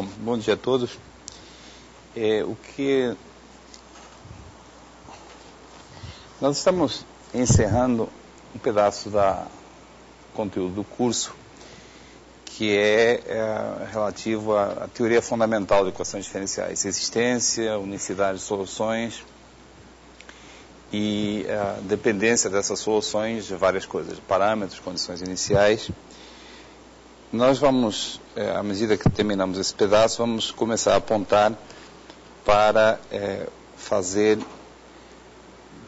Bom dia a todos. Nós estamos encerrando um pedaço do conteúdo do curso que é relativo à teoria fundamental de equações diferenciais, existência, unicidade de soluções e a dependência dessas soluções de várias coisas, parâmetros, condições iniciais. Nós vamos, à medida que terminamos esse pedaço, vamos começar a apontar para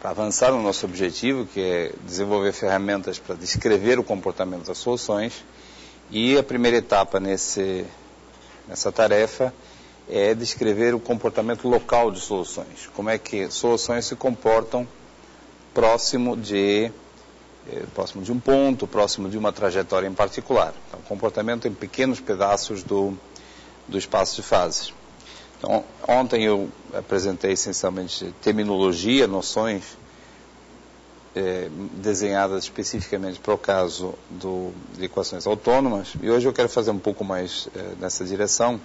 avançar no nosso objetivo, que é desenvolver ferramentas para descrever o comportamento das soluções. E a primeira etapa nessa tarefa é descrever o comportamento local de soluções. Como é que soluções se comportam próximo de um ponto, próximo de uma trajetória em particular. Então, comportamento em pequenos pedaços do espaço de fases. Então, ontem eu apresentei essencialmente terminologia, noções desenhadas especificamente para o caso de equações autônomas, e hoje eu quero fazer um pouco mais nessa direção.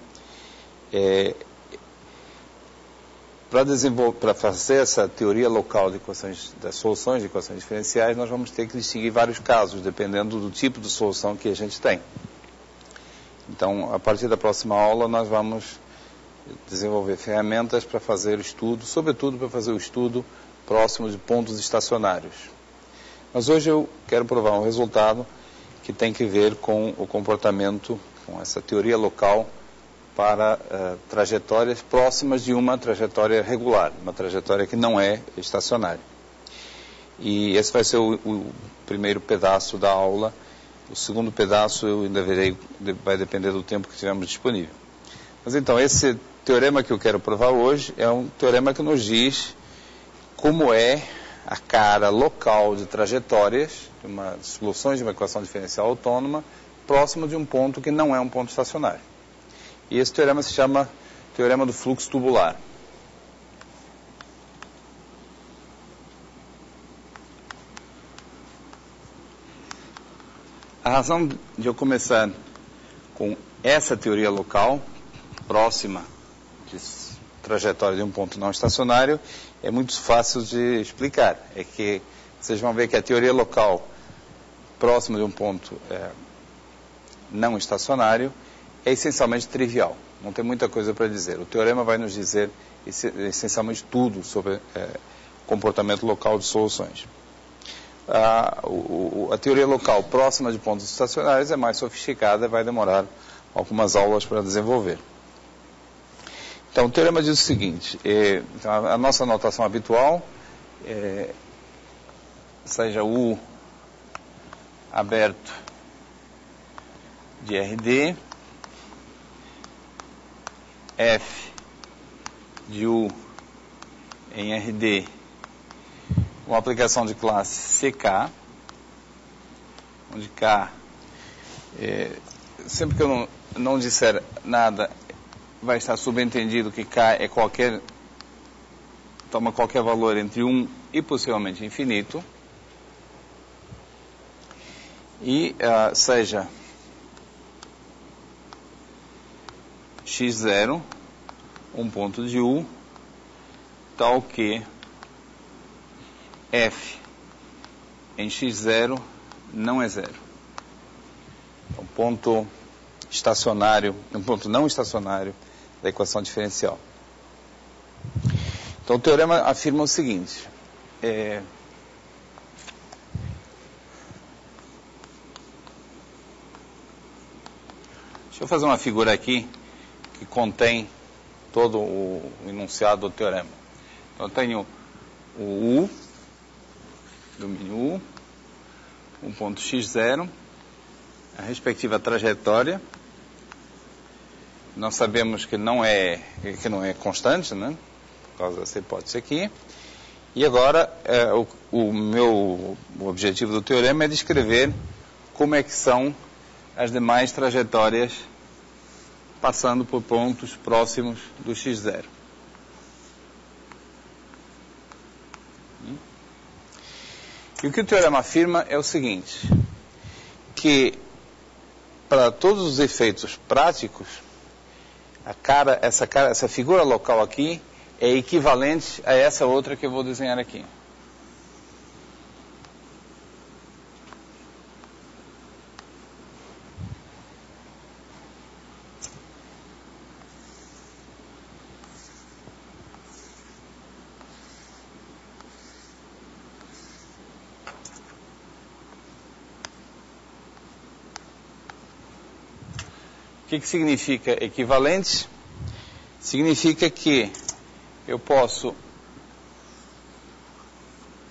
Para fazer essa teoria local das soluções de equações diferenciais, nós vamos ter que distinguir vários casos, dependendo do tipo de solução que a gente tem. Então, a partir da próxima aula, nós vamos desenvolver ferramentas para fazer o estudo, sobretudo para fazer o estudo próximo de pontos estacionários. Mas hoje eu quero provar um resultado que tem que ver com o comportamento, com essa teoria local para trajetórias próximas de uma trajetória regular, uma trajetória que não é estacionária. E esse vai ser o primeiro pedaço da aula. O segundo pedaço eu ainda vai depender do tempo que tivermos disponível. Mas então, esse teorema que eu quero provar hoje é um teorema que nos diz como é a cara local de trajetórias, de soluções de uma equação diferencial autônoma, próximo de um ponto que não é um ponto estacionário. E esse teorema se chama teorema do fluxo tubular. A razão de eu começar com essa teoria local, próxima de trajetória de um ponto não estacionário, é muito fácil de explicar. É que vocês vão ver que a teoria local próxima de um ponto não estacionário é essencialmente trivial. Não tem muita coisa para dizer. O teorema vai nos dizer essencialmente tudo sobre comportamento local de soluções. A teoria local próxima de pontos estacionários é mais sofisticada e vai demorar algumas aulas para desenvolver. Então, o teorema diz o seguinte, a nossa notação habitual, seja U aberto de RD, F de U em RD, uma aplicação de classe CK, onde K, sempre que eu não disser nada, vai estar subentendido que K toma qualquer valor entre 1 e possivelmente infinito, e seja x0, um ponto de U, tal que F em x0 não é zero. Um ponto estacionário, um ponto não estacionário da equação diferencial. Então, o teorema afirma o seguinte. Deixa eu fazer uma figura aqui que contém todo o enunciado do teorema. Então, eu tenho o U, domínio U, um ponto x0, a respectiva trajetória. Nós sabemos que não é constante, né? Por causa dessa hipótese aqui. E agora, o objetivo do teorema é descrever como é que são as demais trajetórias passando por pontos próximos do x0. E o que o teorema afirma é o seguinte, que para todos os efeitos práticos, essa figura local aqui é equivalente a essa outra que eu vou desenhar aqui. O que significa equivalente? Significa que eu posso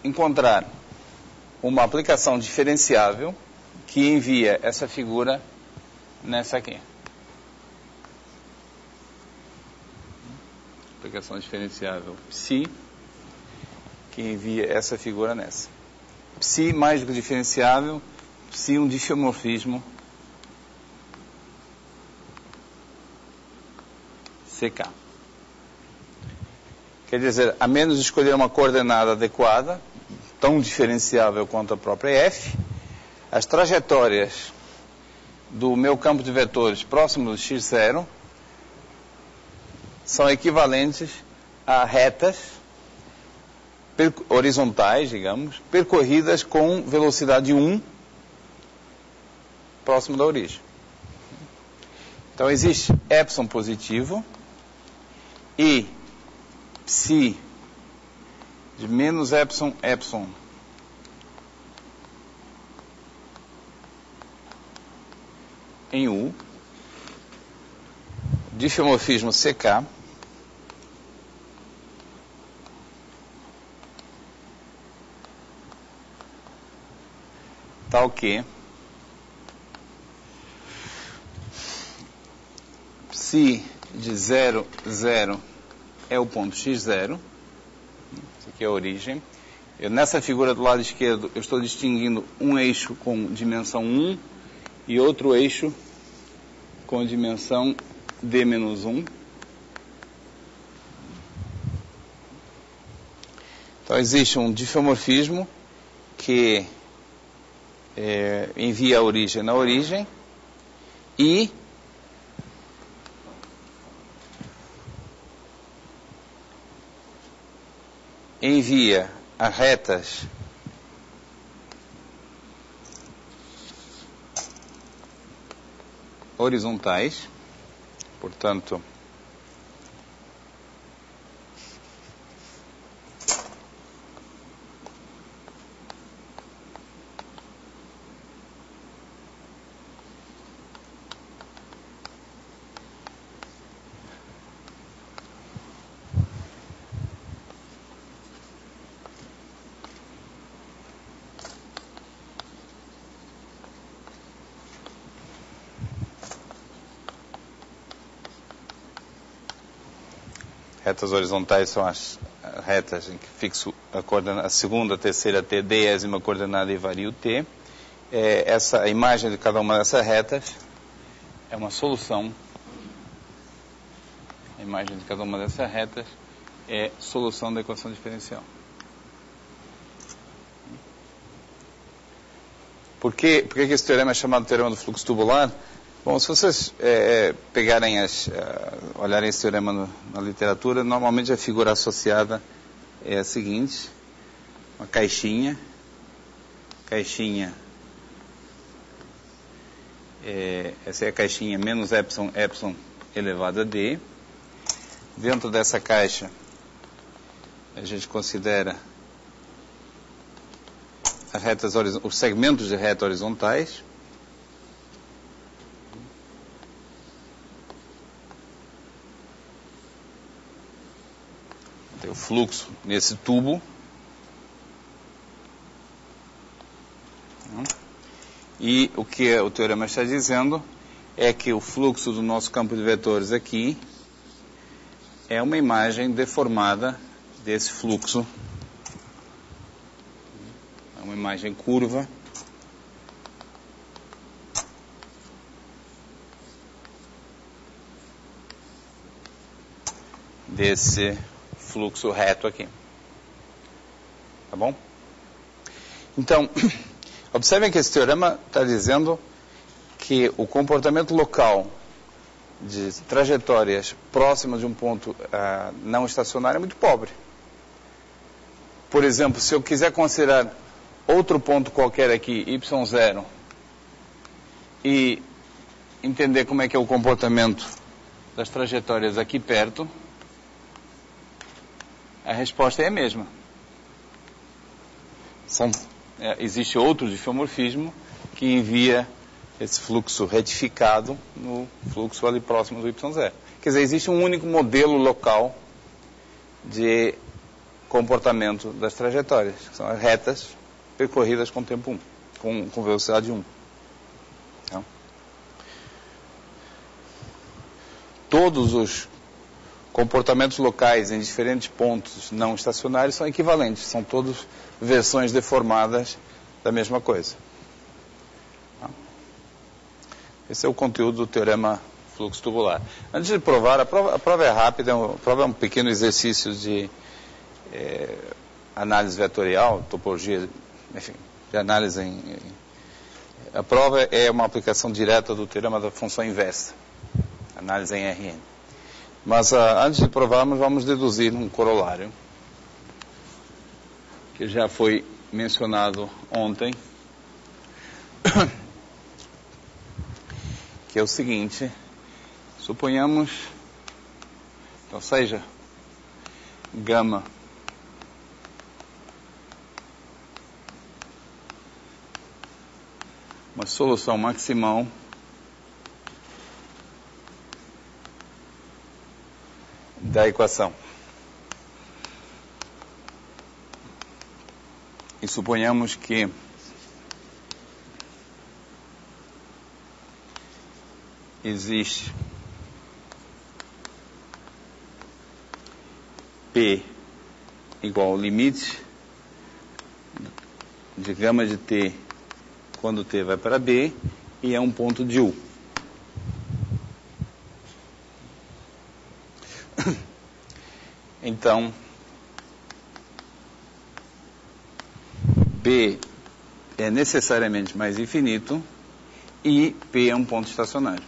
encontrar uma aplicação diferenciável que envia essa figura nessa aqui. Aplicação diferenciável psi que envia essa figura nessa. Psi mais do que diferenciável, psi um diffeomorfismo CK. Quer dizer, a menos de escolher uma coordenada adequada, tão diferenciável quanto a própria f, as trajetórias do meu campo de vetores próximo do x0 são equivalentes a retas horizontais, digamos, percorridas com velocidade 1 próximo da origem. Então existe epsilon positivo e psi de menos epsilon, epsilon em U, diffeomorfismo CK, tal que psi de 0, 0 é o ponto x0, isso aqui é a origem. Nessa figura do lado esquerdo, eu estou distinguindo um eixo com dimensão 1 e outro eixo com dimensão d-1. Então, existe um diffeomorfismo que envia a origem na origem e envia a retas horizontais, portanto, retas horizontais são as retas em que fixo a segunda, a terceira, a décima coordenada e vario t. A imagem de cada uma dessas retas é uma solução. A imagem de cada uma dessas retas é solução da equação diferencial. Por que esse teorema é chamado teorema do fluxo tubular? Bom, se vocês olharem esse teorema na literatura, normalmente a figura associada é a seguinte: uma caixinha, essa é a caixinha menos epsilon, epsilon elevado a d. Dentro dessa caixa, a gente considera os segmentos de reta horizontais. Tem o fluxo nesse tubo. E o que o teorema está dizendo é que o fluxo do nosso campo de vetores aqui é uma imagem deformada desse fluxo. É uma imagem curva desse fluxo reto aqui. Tá bom? Então, observem que esse teorema está dizendo que o comportamento local de trajetórias próximas de um ponto não estacionário é muito pobre. Por exemplo, se eu quiser considerar outro ponto qualquer aqui, y0, e entender como é que é o comportamento das trajetórias aqui perto, a resposta é a mesma. Existe outro diffeomorfismo que envia esse fluxo retificado no fluxo ali próximo do y0. Quer dizer, existe um único modelo local de comportamento das trajetórias, que são as retas percorridas com tempo 1, com velocidade 1. Então, todos os comportamentos locais em diferentes pontos não estacionários são equivalentes, são todas versões deformadas da mesma coisa. Esse é o conteúdo do teorema fluxo tubular. Antes de provar, a prova é rápida, a prova é um pequeno exercício de análise vetorial, topologia, enfim, de análise a prova é uma aplicação direta do teorema da função inversa, análise em Rn. Mas antes de provarmos, vamos deduzir um corolário, que já foi mencionado ontem, que é o seguinte: suponhamos, então seja gama uma solução maximal da equação. E suponhamos que existe P igual ao limite de gama de T quando T vai para B e é um ponto de U. Então, B é necessariamente mais infinito e P é um ponto estacionário.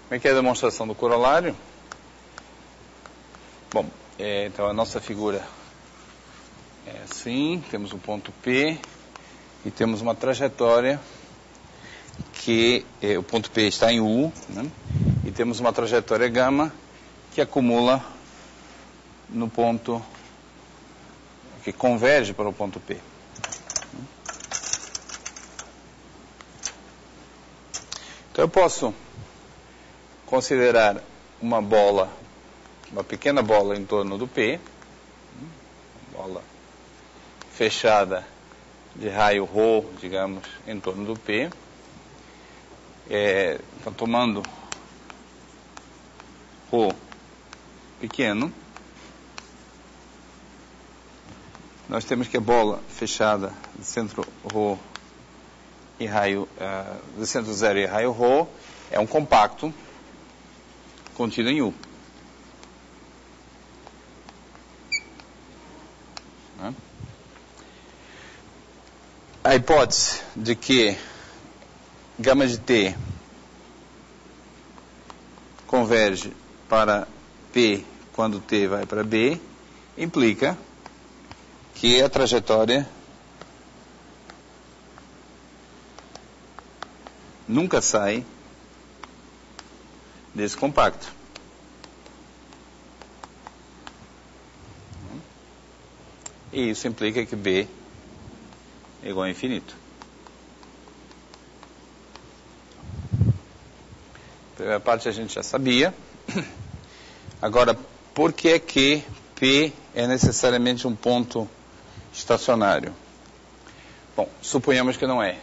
Como é que é a demonstração do corolário? Bom, então a nossa figura é assim, temos um ponto P e temos uma trajetória que o ponto P está em U, né? E temos uma trajetória gama que acumula no ponto que converge para o ponto P. Então eu posso considerar uma pequena bola em torno do P, bola fechada de raio ρ, digamos, em torno do P. Então, tomando ρ pequeno, nós temos que a bola fechada de centro ρ e raio, de centro zero e raio ρ é um compacto contido em U. A hipótese de que gama de T converge para P quando T vai para B implica que a trajetória nunca sai desse compacto. E isso implica que B é igual a infinito. A primeira parte a gente já sabia. Agora, por que P é necessariamente um ponto estacionário? Bom, suponhamos que não é.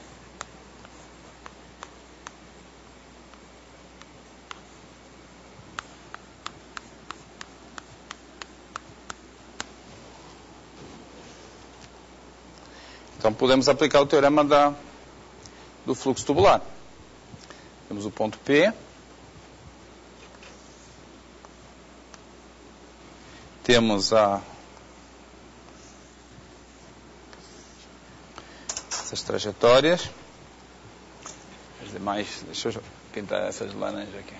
Então, podemos aplicar o teorema do fluxo tubular. Temos o ponto P. Temos essas trajetórias. As demais, deixa eu pintar essas laranjas aqui.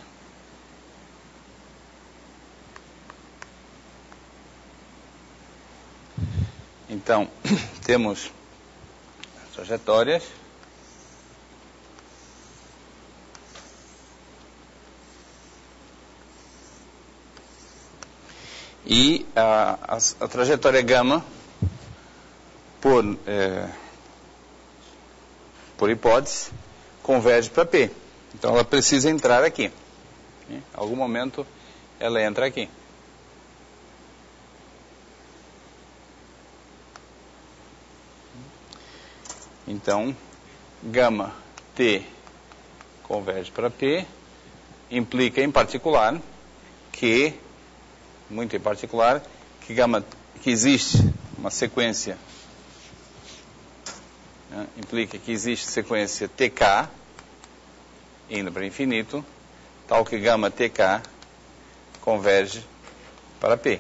Então, temos as trajetórias. E a trajetória gama, por hipótese, converge para P. Então ela precisa entrar aqui. Em algum momento ela entra aqui. Então, gama T converge para P, implica em particular que, muito em particular, que existe uma sequência, né, implica que existe sequência TK, indo para infinito, tal que gama TK converge para P.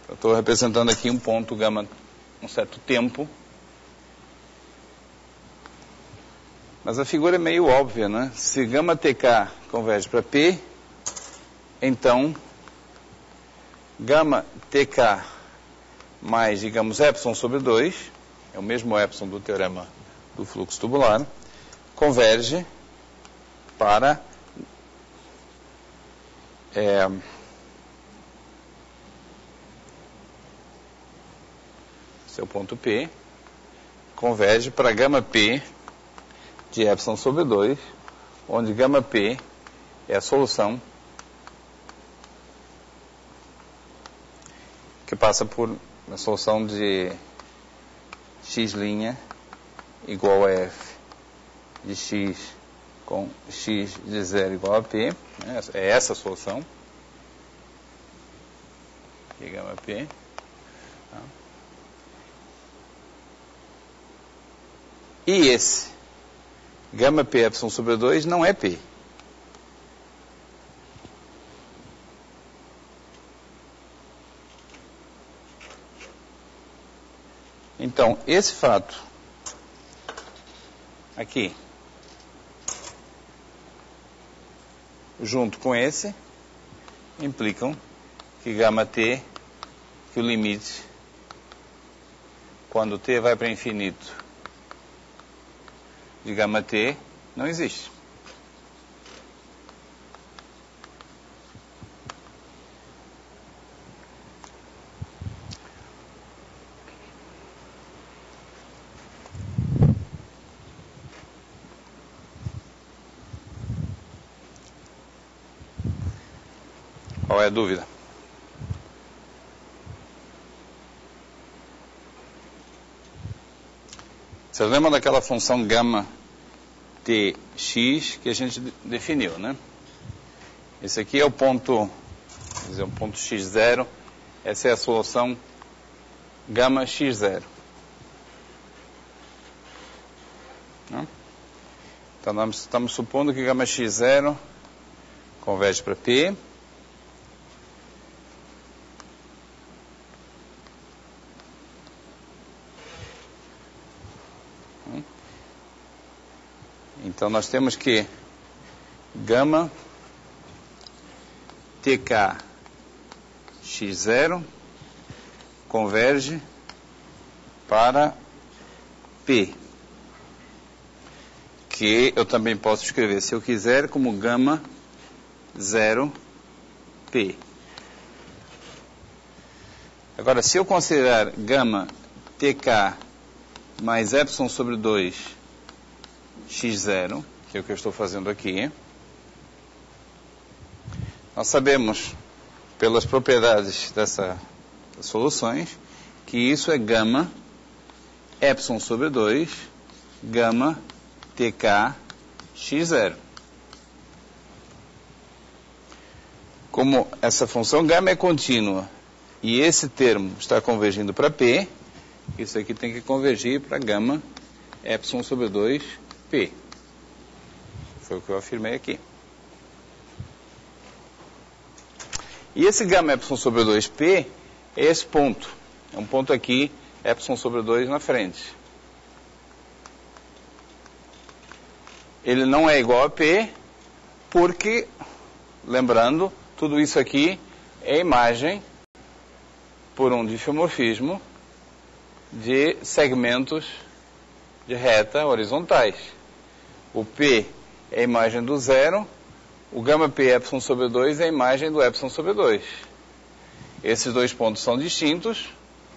Eu estou representando aqui um ponto gama, um certo tempo, mas a figura é meio óbvia, né? Se gama TK converge para P, então gama TK mais, digamos, epsilon sobre 2, é o mesmo epsilon do teorema do fluxo tubular, converge para seu ponto P, converge para gama P de epsilon sobre 2, onde gama P é a solução que passa por a solução de x' igual a f de x com x de 0 igual a P. É essa a solução. Aqui gama P. E esse gama P epsilon sobre 2 não é P. Então, esse fato aqui, junto com esse, implicam que gama T, que o limite, quando T vai para infinito, de gama T, não existe. Qual é a dúvida? Vocês lembram daquela função gama tx que a gente definiu, né? Esse aqui é o ponto, vamos dizer, um ponto x0. Essa é a solução gama x0. Né? Então, nós estamos supondo que gama x0 converge para P. Então, nós temos que gama TK x0 converge para P, que eu também posso escrever, se eu quiser, como gama 0P. Agora, se eu considerar gama TK mais epsilon sobre 2 x0, que é o que eu estou fazendo aqui, nós sabemos, pelas propriedades das soluções, que isso é gama epsilon sobre 2 gama TK x0. Como essa função gama é contínua e esse termo está convergindo para P, isso aqui tem que convergir para gama epsilon sobre 2 P. Foi o que eu afirmei aqui. E esse gama epsilon sobre 2P é esse ponto. É um ponto aqui epsilon sobre 2 na frente. Ele não é igual a P, porque, lembrando, tudo isso aqui é imagem por um diffeomorfismo de segmentos de reta horizontais. O P é a imagem do zero, o gama P epsilon sobre 2 é a imagem do epsilon sobre 2. Esses dois pontos são distintos,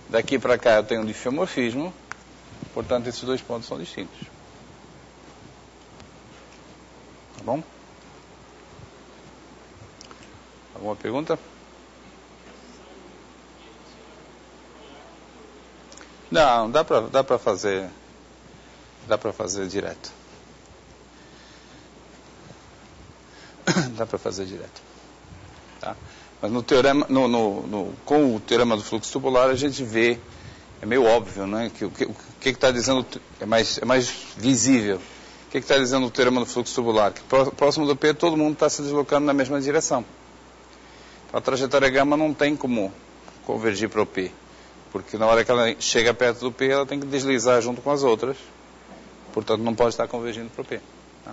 daqui para cá eu tenho um diffeomorfismo, portanto esses dois pontos são distintos. Tá bom? Alguma pergunta? Não, dá para fazer direto. Dá para fazer direto. Tá? Mas no teorema, com o teorema do fluxo tubular a gente vê, é meio óbvio, né? Que o que está dizendo é mais visível. O que está dizendo o teorema do fluxo tubular? Que próximo do P todo mundo está se deslocando na mesma direção. Então, a trajetória gama não tem como convergir para o P. Porque na hora que ela chega perto do P, ela tem que deslizar junto com as outras. Portanto, não pode estar convergindo para o P. Tá?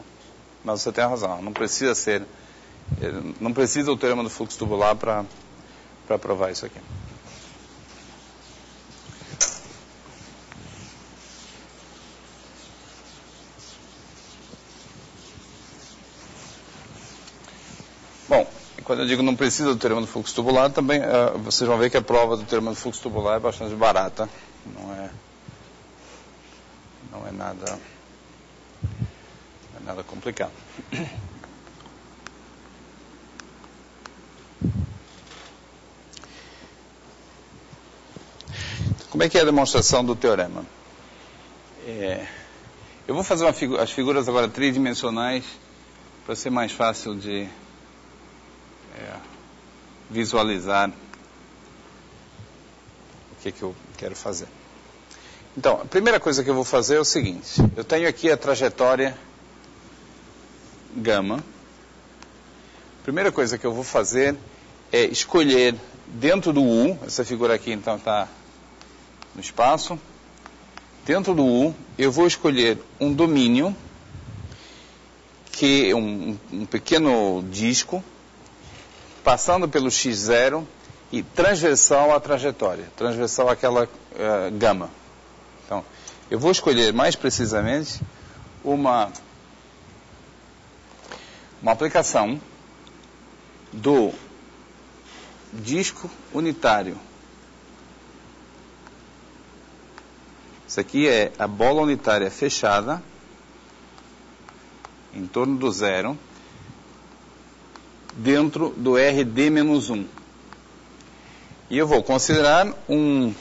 Mas você tem razão, não precisa o teorema do fluxo tubular para provar isso aqui. Bom, quando eu digo não precisa do teorema do fluxo tubular, também vocês vão ver que a prova do teorema do fluxo tubular é bastante barata. Não é nada complicado. Como é que é a demonstração do teorema? Eu vou fazer as figuras agora tridimensionais para ser mais fácil de visualizar o que eu quero fazer. Então, a primeira coisa que eu vou fazer é o seguinte. Eu tenho aqui a trajetória gama. A primeira coisa que eu vou fazer é escolher dentro do U, essa figura aqui então está no espaço, dentro do U eu vou escolher um domínio, que é um pequeno disco, passando pelo x0 e transversal à trajetória, transversal àquela gama. Então, eu vou escolher mais precisamente uma aplicação do disco unitário. Isso aqui é a bola unitária fechada, em torno do zero, dentro do RD-1. E eu vou considerar um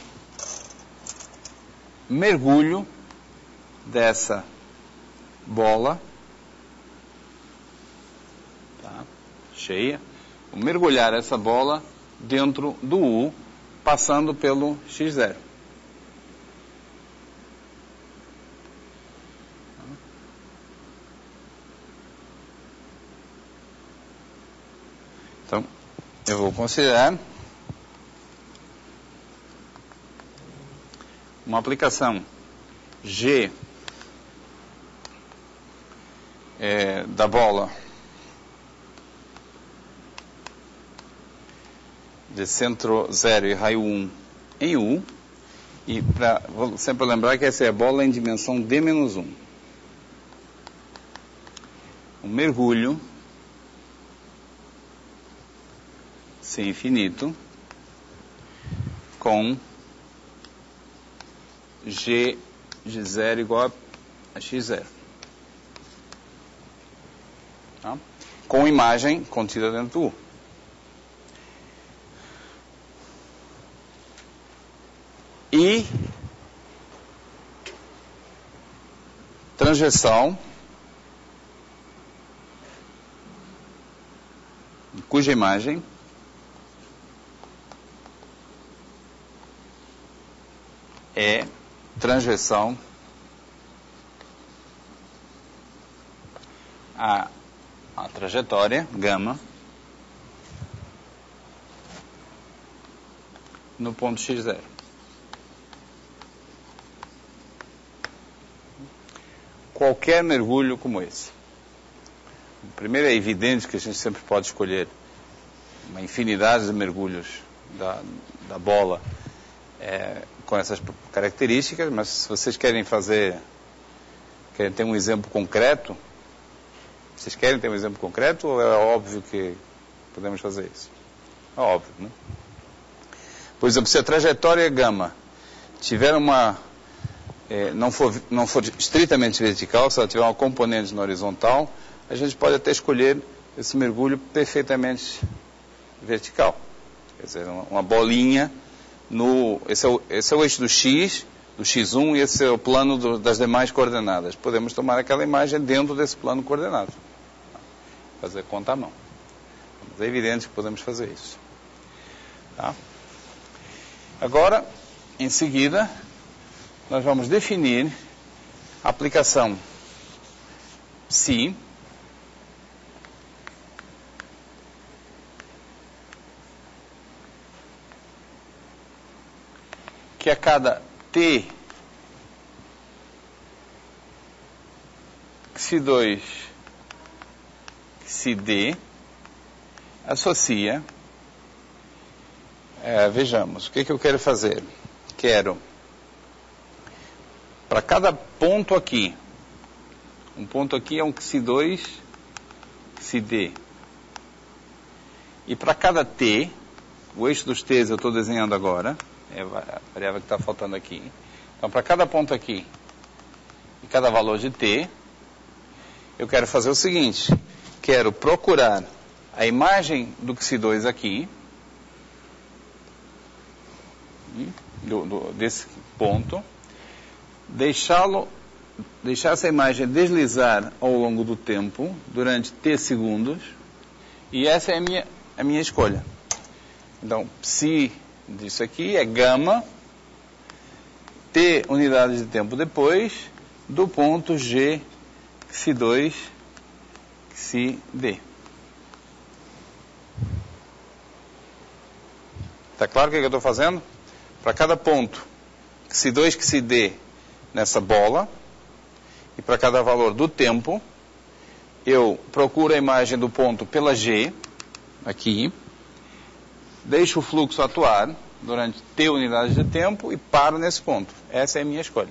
mergulho dessa bola, tá, cheia, vou mergulhar essa bola dentro do U, passando pelo x0. Então, eu vou considerar uma aplicação G da bola de centro 0 e raio 1 em U, e vou sempre lembrar que essa é a bola em dimensão D-1. Um mergulho sem infinito com G de 0 igual a x0. Tá? Com imagem contida dentro do U. E transversal, cuja imagem é transversal à trajetória gama no ponto x0. qualquer mergulho como esse. Primeiro, é evidente que a gente sempre pode escolher uma infinidade de mergulhos da bola com essas características, mas se vocês querem ter um exemplo concreto, vocês querem ter um exemplo concreto ou é óbvio que podemos fazer isso? É óbvio, né? Por exemplo, se a trajetória gama tiver não for estritamente vertical, se ela tiver uma componente na horizontal, a gente pode até escolher esse mergulho perfeitamente vertical. Quer dizer, uma bolinha esse é o eixo do x1, e esse é o plano das demais coordenadas. Podemos tomar aquela imagem dentro desse plano coordenado. Fazer conta à mão. Mas é evidente que podemos fazer isso. Tá? Agora, em seguida, nós vamos definir a aplicação psi, que a cada t psi2 psid associa, vejamos, o que eu quero fazer? Quero, para cada ponto aqui, um ponto aqui é um psi2 psid, e para cada t, o eixo dos t's eu estou desenhando agora, é a variável que está faltando aqui. Então, para cada ponto aqui e cada valor de t, eu quero fazer o seguinte: quero procurar a imagem do psi2 aqui, desse ponto, deixar essa imagem deslizar ao longo do tempo, durante t segundos, e essa é a minha escolha. Então, psi disso aqui é gama, t unidades de tempo depois, do ponto g, psi2, psid. Está claro o que eu estou fazendo? Para cada ponto psi2, psid nessa bola, e para cada valor do tempo, eu procuro a imagem do ponto pela g, aqui, deixo o fluxo atuar durante t unidades de tempo e paro nesse ponto. Essa é a minha escolha.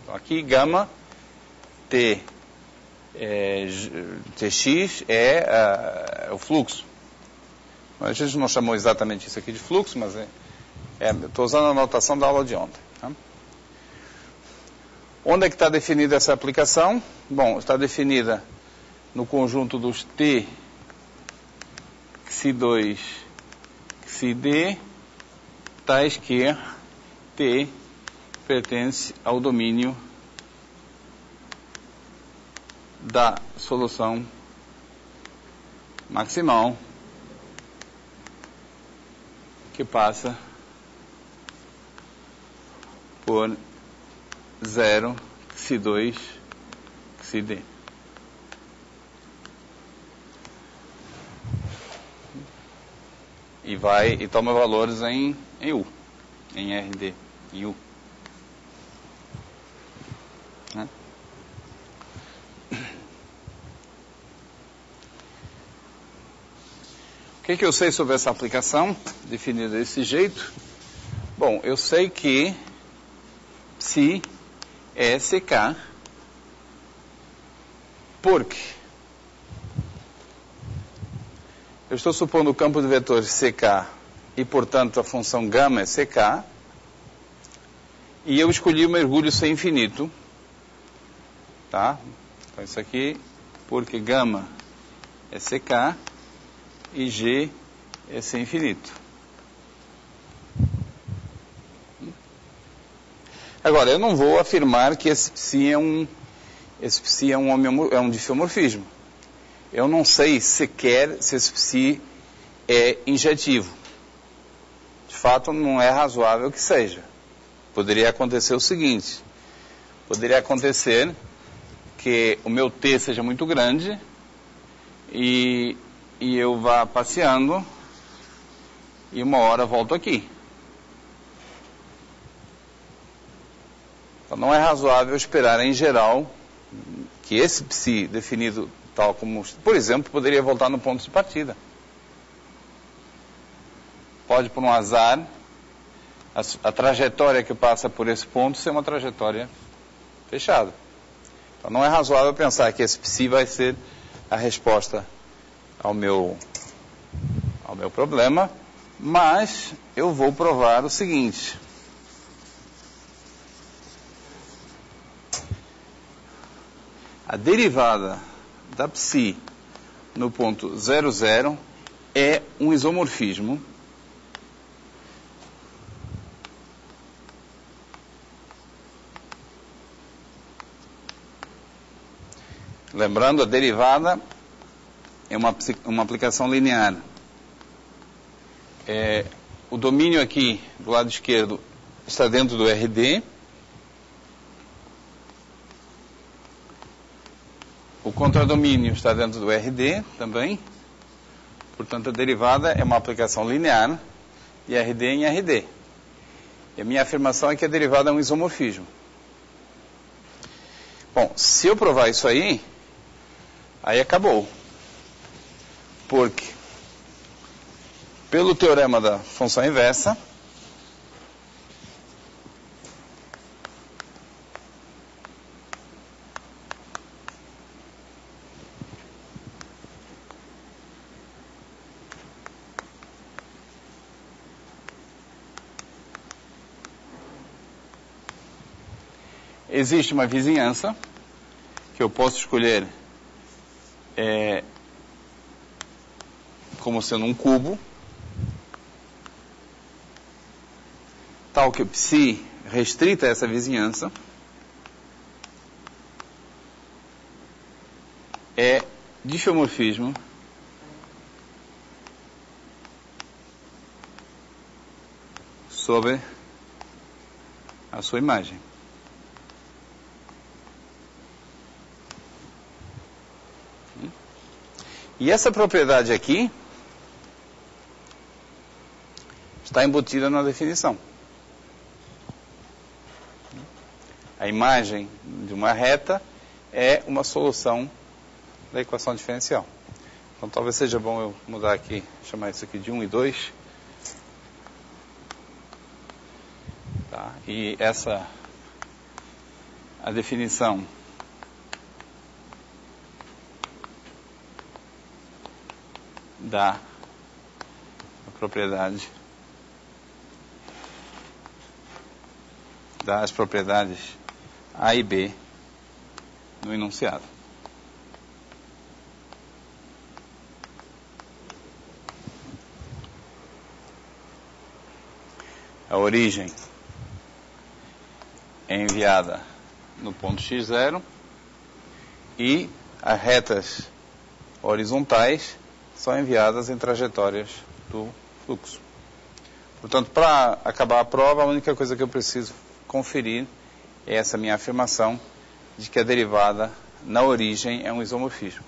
Então, aqui, gama, tx é o fluxo. A gente não chamou exatamente isso aqui de fluxo, mas estou usando a notação da aula de ontem. Tá? Onde é que está definida essa aplicação? Bom, está definida no conjunto dos t, psi2, psid, tais que t pertence ao domínio da solução maximal, que passa por 0, psi2, psid. E toma valores em U, em RD, em U. Né? O que eu sei sobre essa aplicação, definida desse jeito? Bom, eu sei que psi é CK, porque eu estou supondo o campo de vetores CK e, portanto, a função gama é CK, e eu escolhi o mergulho sem infinito, tá? Então, isso aqui, porque gama é CK e G é sem infinito. Agora, eu não vou afirmar que esse psi é um diffeomorfismo. Eu não sei sequer se esse psi é injetivo. De fato, não é razoável que seja. Poderia acontecer o seguinte: poderia acontecer que o meu T seja muito grande e eu vá passeando e uma hora volto aqui. Então, não é razoável esperar, em geral, que esse psi definido tal como, por exemplo, poderia voltar no ponto de partida. Pode, por um azar, a trajetória que passa por esse ponto ser uma trajetória fechada. Então não é razoável pensar que esse psi vai ser a resposta ao meu problema, mas eu vou provar o seguinte. A derivada da psi no ponto 0, 0 é um isomorfismo lembrando, a derivada é uma aplicação linear. O domínio aqui do lado esquerdo está dentro do RD. O contradomínio está dentro do RD também. Portanto, a derivada é uma aplicação linear de RD em RD. E a minha afirmação é que a derivada é um isomorfismo. Bom, se eu provar isso aí acabou. Porque, pelo teorema da função inversa, existe uma vizinhança que eu posso escolher como sendo um cubo, tal que o psi restrita essa vizinhança é diffeomorfismo sobre a sua imagem. E essa propriedade aqui está embutida na definição. A imagem de uma reta é uma solução da equação diferencial. Então talvez seja bom eu mudar aqui, chamar isso aqui de 1 e 2. Tá? E a definição da propriedade das propriedades A e B no enunciado. A origem é enviada no ponto x0 e as retas horizontais são enviadas em trajetórias do fluxo. Portanto, para acabar a prova, a única coisa que eu preciso conferir é essa minha afirmação de que a derivada na origem é um isomorfismo.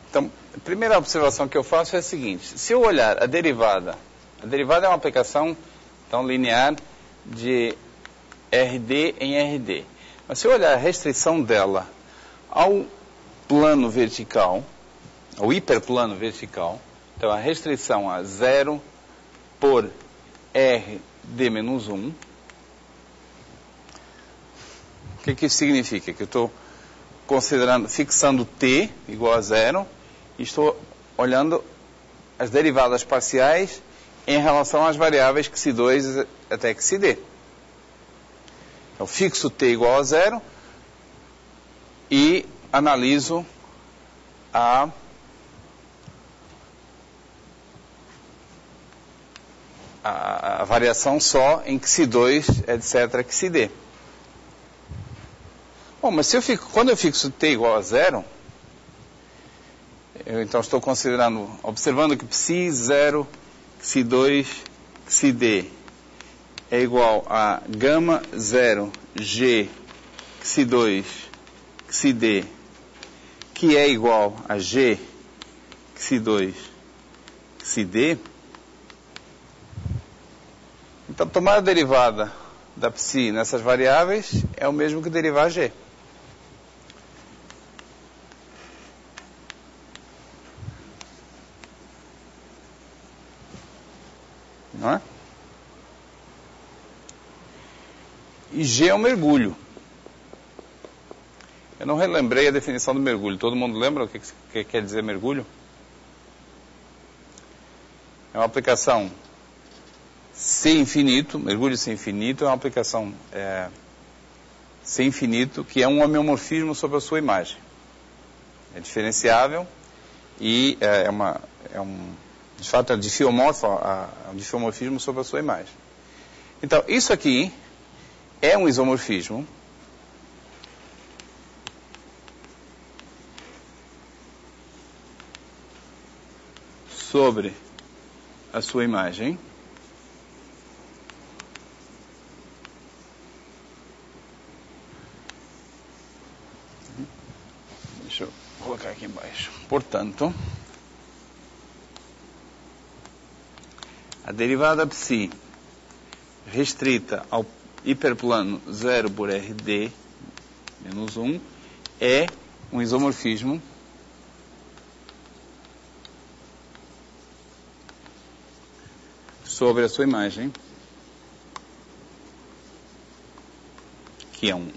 Então, a primeira observação que eu faço é a seguinte: se eu olhar a derivada é uma aplicação então, linear de RD em RD. Mas se eu olhar a restrição dela ao plano vertical, ao hiperplano vertical, então a restrição a 0 por RD menos 1, o que isso significa? Que eu estou fixando t igual a 0 e estou olhando as derivadas parciais em relação às variáveis xi2 até xd. Então, fixo t igual a 0 e analiso a variação só em xi2, etc., xd. Bom, mas quando eu fixo t igual a 0, eu então estou observando que psi0, psi2, psid é igual a gama 0, g, psi2, psid, que é igual a g, psi2, psid. Então, tomar a derivada da psi nessas variáveis é o mesmo que derivar g. Não é? E G é um mergulho. Eu não relembrei a definição do mergulho. Todo mundo lembra o que quer dizer mergulho? É uma aplicação C infinito, mergulho C infinito, é uma aplicação C infinito, que é um homeomorfismo sobre a sua imagem. É diferenciável e de fato, é um diffeomorfismo sobre a sua imagem. Então, isso aqui é um isomorfismo sobre a sua imagem. Deixa eu colocar aqui embaixo. Portanto, a derivada psi restrita ao hiperplano 0 por RD menos 1 é um isomorfismo sobre a sua imagem, que é um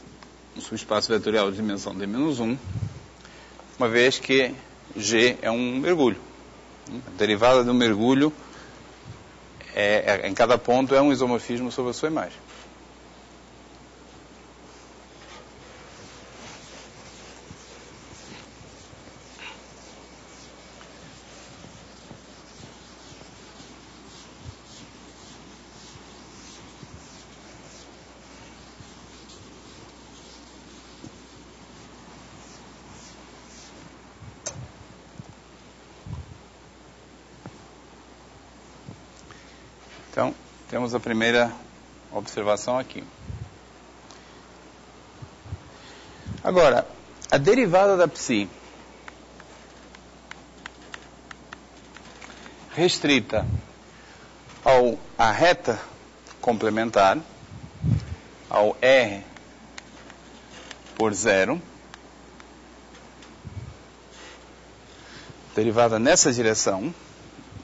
subespaço vetorial de dimensão d menos 1, uma vez que G é um mergulho. A derivada do mergulho em cada ponto é um isomorfismo sobre a sua imagem. Então, temos a primeira observação aqui. Agora, a derivada da psi restrita à reta complementar, ao R por 0, derivada nessa direção.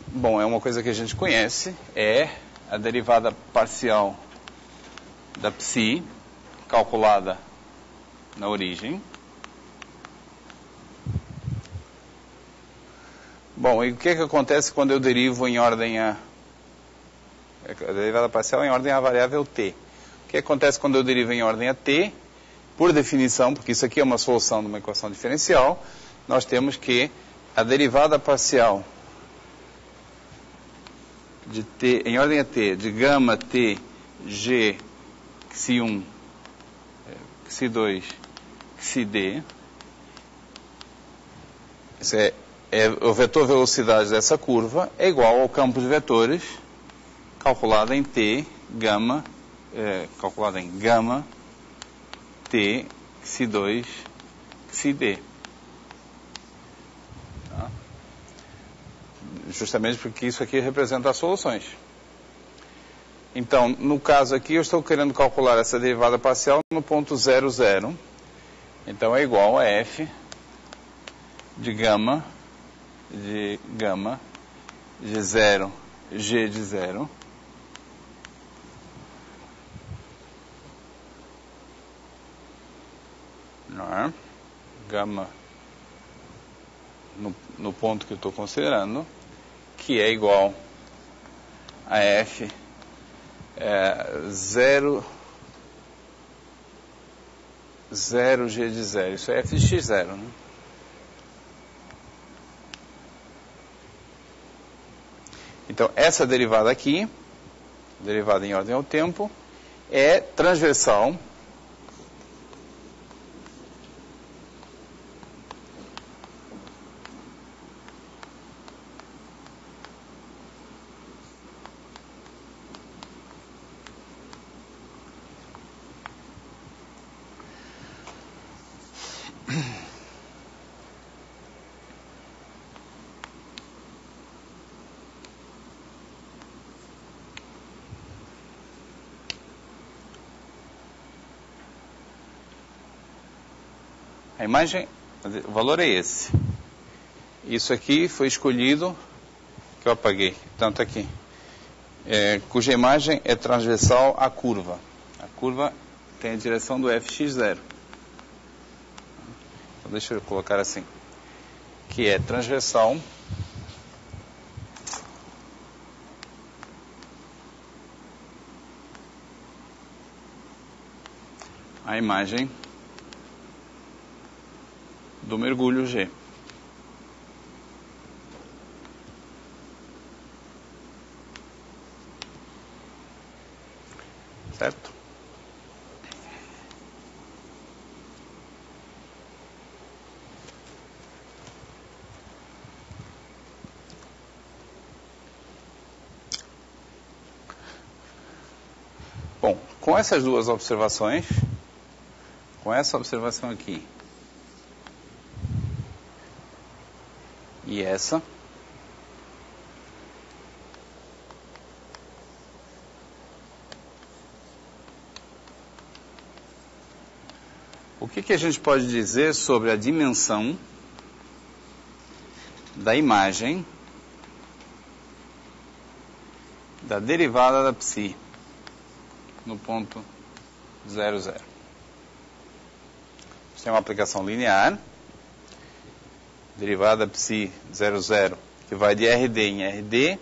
Bom, é uma coisa que a gente conhece, é a derivada parcial da psi, calculada na origem. Bom, e o que acontece quando eu derivo em ordem a derivada parcial em ordem à variável t? O que acontece quando eu derivo em ordem a t? Por definição, porque isso aqui é uma solução de uma equação diferencial, nós temos que a derivada parcial de t, em ordem a t, de gama t, g, xi1, xi2, xd, isso é o vetor velocidade dessa curva, é igual ao campo de vetores calculado em t, gama, calculado em gama, t, xi2, xd. Tá? Justamente porque isso aqui representa as soluções. Então, no caso aqui, eu estou querendo calcular essa derivada parcial no ponto 0, 0. Então, é igual a f de gama de 0, g de 0, não é? Gama no ponto que eu estou considerando, que é igual a f 0 g de 0. Isso é f de x0, né? Então, essa derivada aqui, derivada em ordem ao tempo, é transversal A imagem, o valor é esse. Isso aqui foi escolhido, que eu apaguei, tanto aqui, cuja imagem é transversal à curva. A curva tem a direção do fx0. Então, deixa eu colocar assim, que é transversal à imagem do mergulho G. Certo? Bom, com essas duas observações, com essa observação aqui e essa, o que a gente pode dizer sobre a dimensão da imagem da derivada da psi no ponto 0, 0? Tem uma aplicação linear, derivada psi 0, 0, que vai de RD em RD,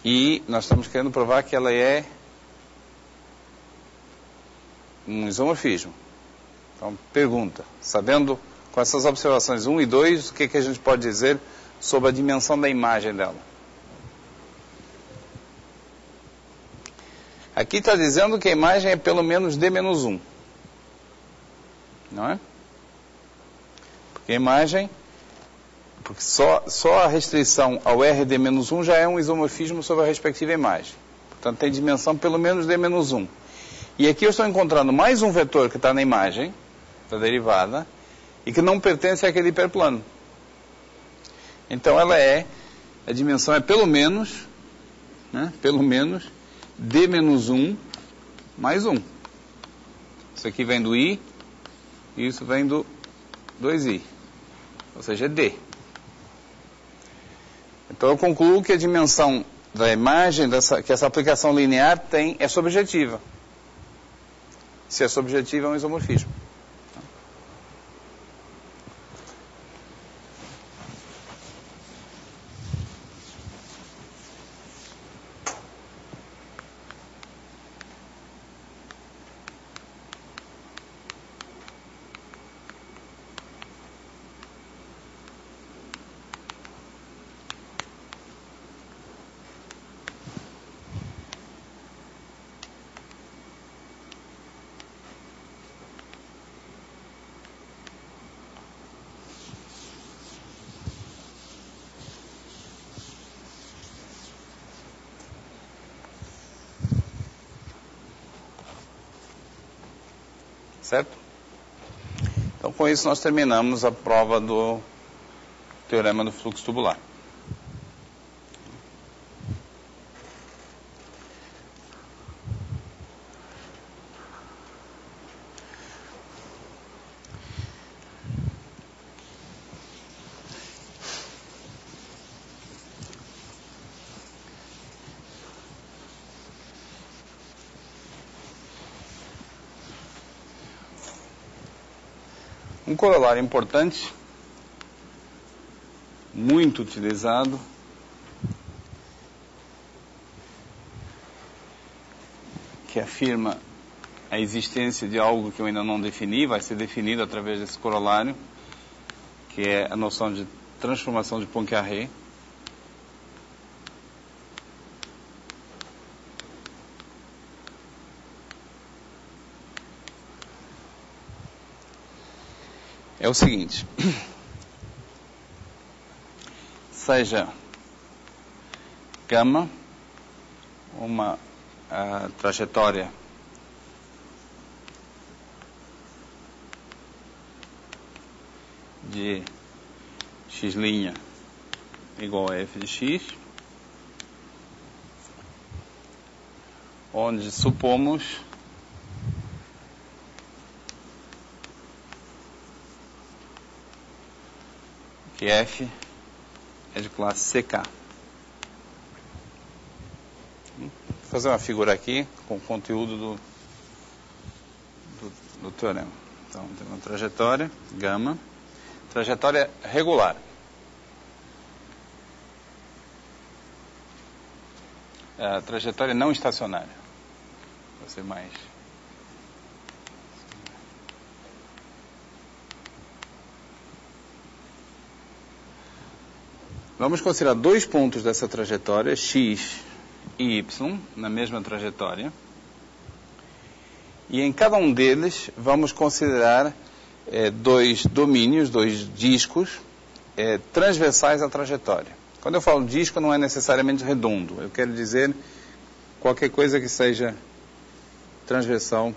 e nós estamos querendo provar que ela é um isomorfismo. Então, pergunta, sabendo com essas observações 1 e 2, o que a gente pode dizer sobre a dimensão da imagem dela? Aqui está dizendo que a imagem é pelo menos D-1, não é? Porque a imagem, porque só a restrição ao RD-1 já é um isomorfismo sobre a respectiva imagem. Portanto, tem dimensão pelo menos D-1. E aqui eu estou encontrando mais um vetor que está na imagem da derivada e que não pertence àquele hiperplano. Então a dimensão é pelo menos, né, pelo menos D-1 mais 1. Isso aqui vem do I e isso vem do 2I. Ou seja, é D. Então eu concluo que a dimensão da imagem, que essa aplicação linear é subjetiva. Se é subjetiva, é um isomorfismo. Certo? Então, com isso, nós terminamos a prova do teorema do fluxo tubular. Um corolário importante, muito utilizado, que afirma a existência de algo que eu ainda não defini, vai ser definido através desse corolário, que é a noção de transformação de Poincaré. É o seguinte, seja gama uma trajetória de x' igual a f de x, onde supomos que F é de classe CK. Vou fazer uma figura aqui com o conteúdo do teorema. Então, tem uma trajetória, gama, trajetória regular. A trajetória não estacionária. Vai ser mais... Vamos considerar dois pontos dessa trajetória, x e y, na mesma trajetória. E em cada um deles, vamos considerar dois domínios, dois discos transversais à trajetória. Quando eu falo disco, não é necessariamente redondo. Eu quero dizer qualquer coisa que seja transversal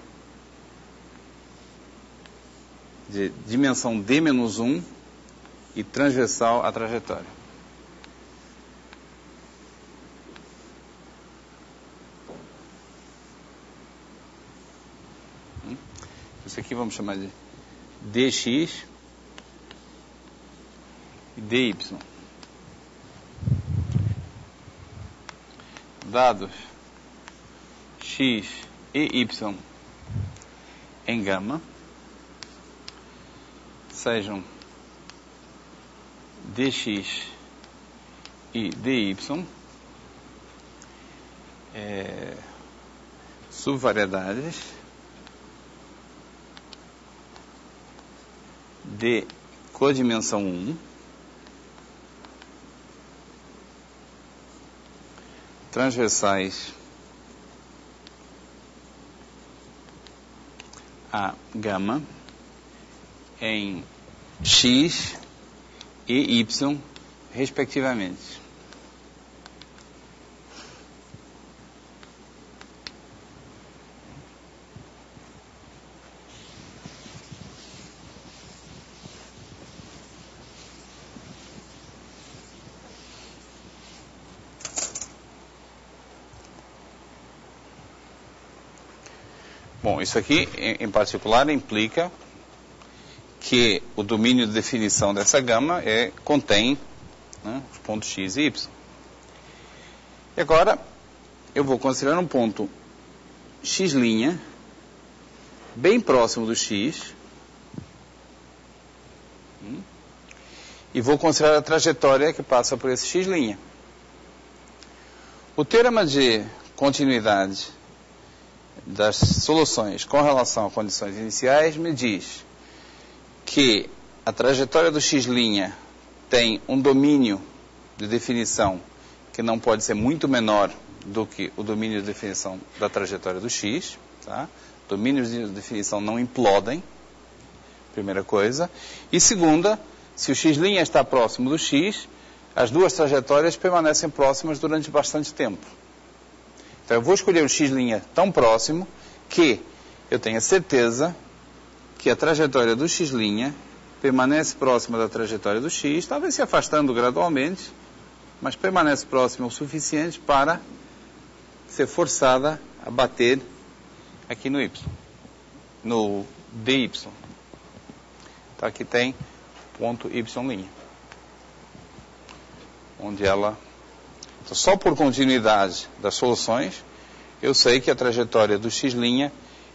de dimensão d-1 e transversal à trajetória. Isso aqui vamos chamar de dx e dy. Dados x e y em gama sejam dx e dy subvariedades de codimensão 1 transversais a gama em x e y, respectivamente. Bom, isso aqui, em particular, implica que o domínio de definição dessa gama contém, né, os pontos x e y. E agora, eu vou considerar um ponto x', bem próximo do x, e vou considerar a trajetória que passa por esse x'. O teorema de continuidade das soluções com relação a condições iniciais me diz que a trajetória do x' tem um domínio de definição que não pode ser muito menor do que o domínio de definição da trajetória do x. Tá? Domínios de definição não implodem, primeira coisa. E segunda, se o x' está próximo do x, as duas trajetórias permanecem próximas durante bastante tempo. Então eu vou escolher o x' tão próximo que eu tenha certeza que a trajetória do x' permanece próxima da trajetória do x, talvez se afastando gradualmente, mas permanece próxima o suficiente para ser forçada a bater aqui no y, no dy. Então aqui tem ponto y', onde ela... Então, só por continuidade das soluções, eu sei que a trajetória do x'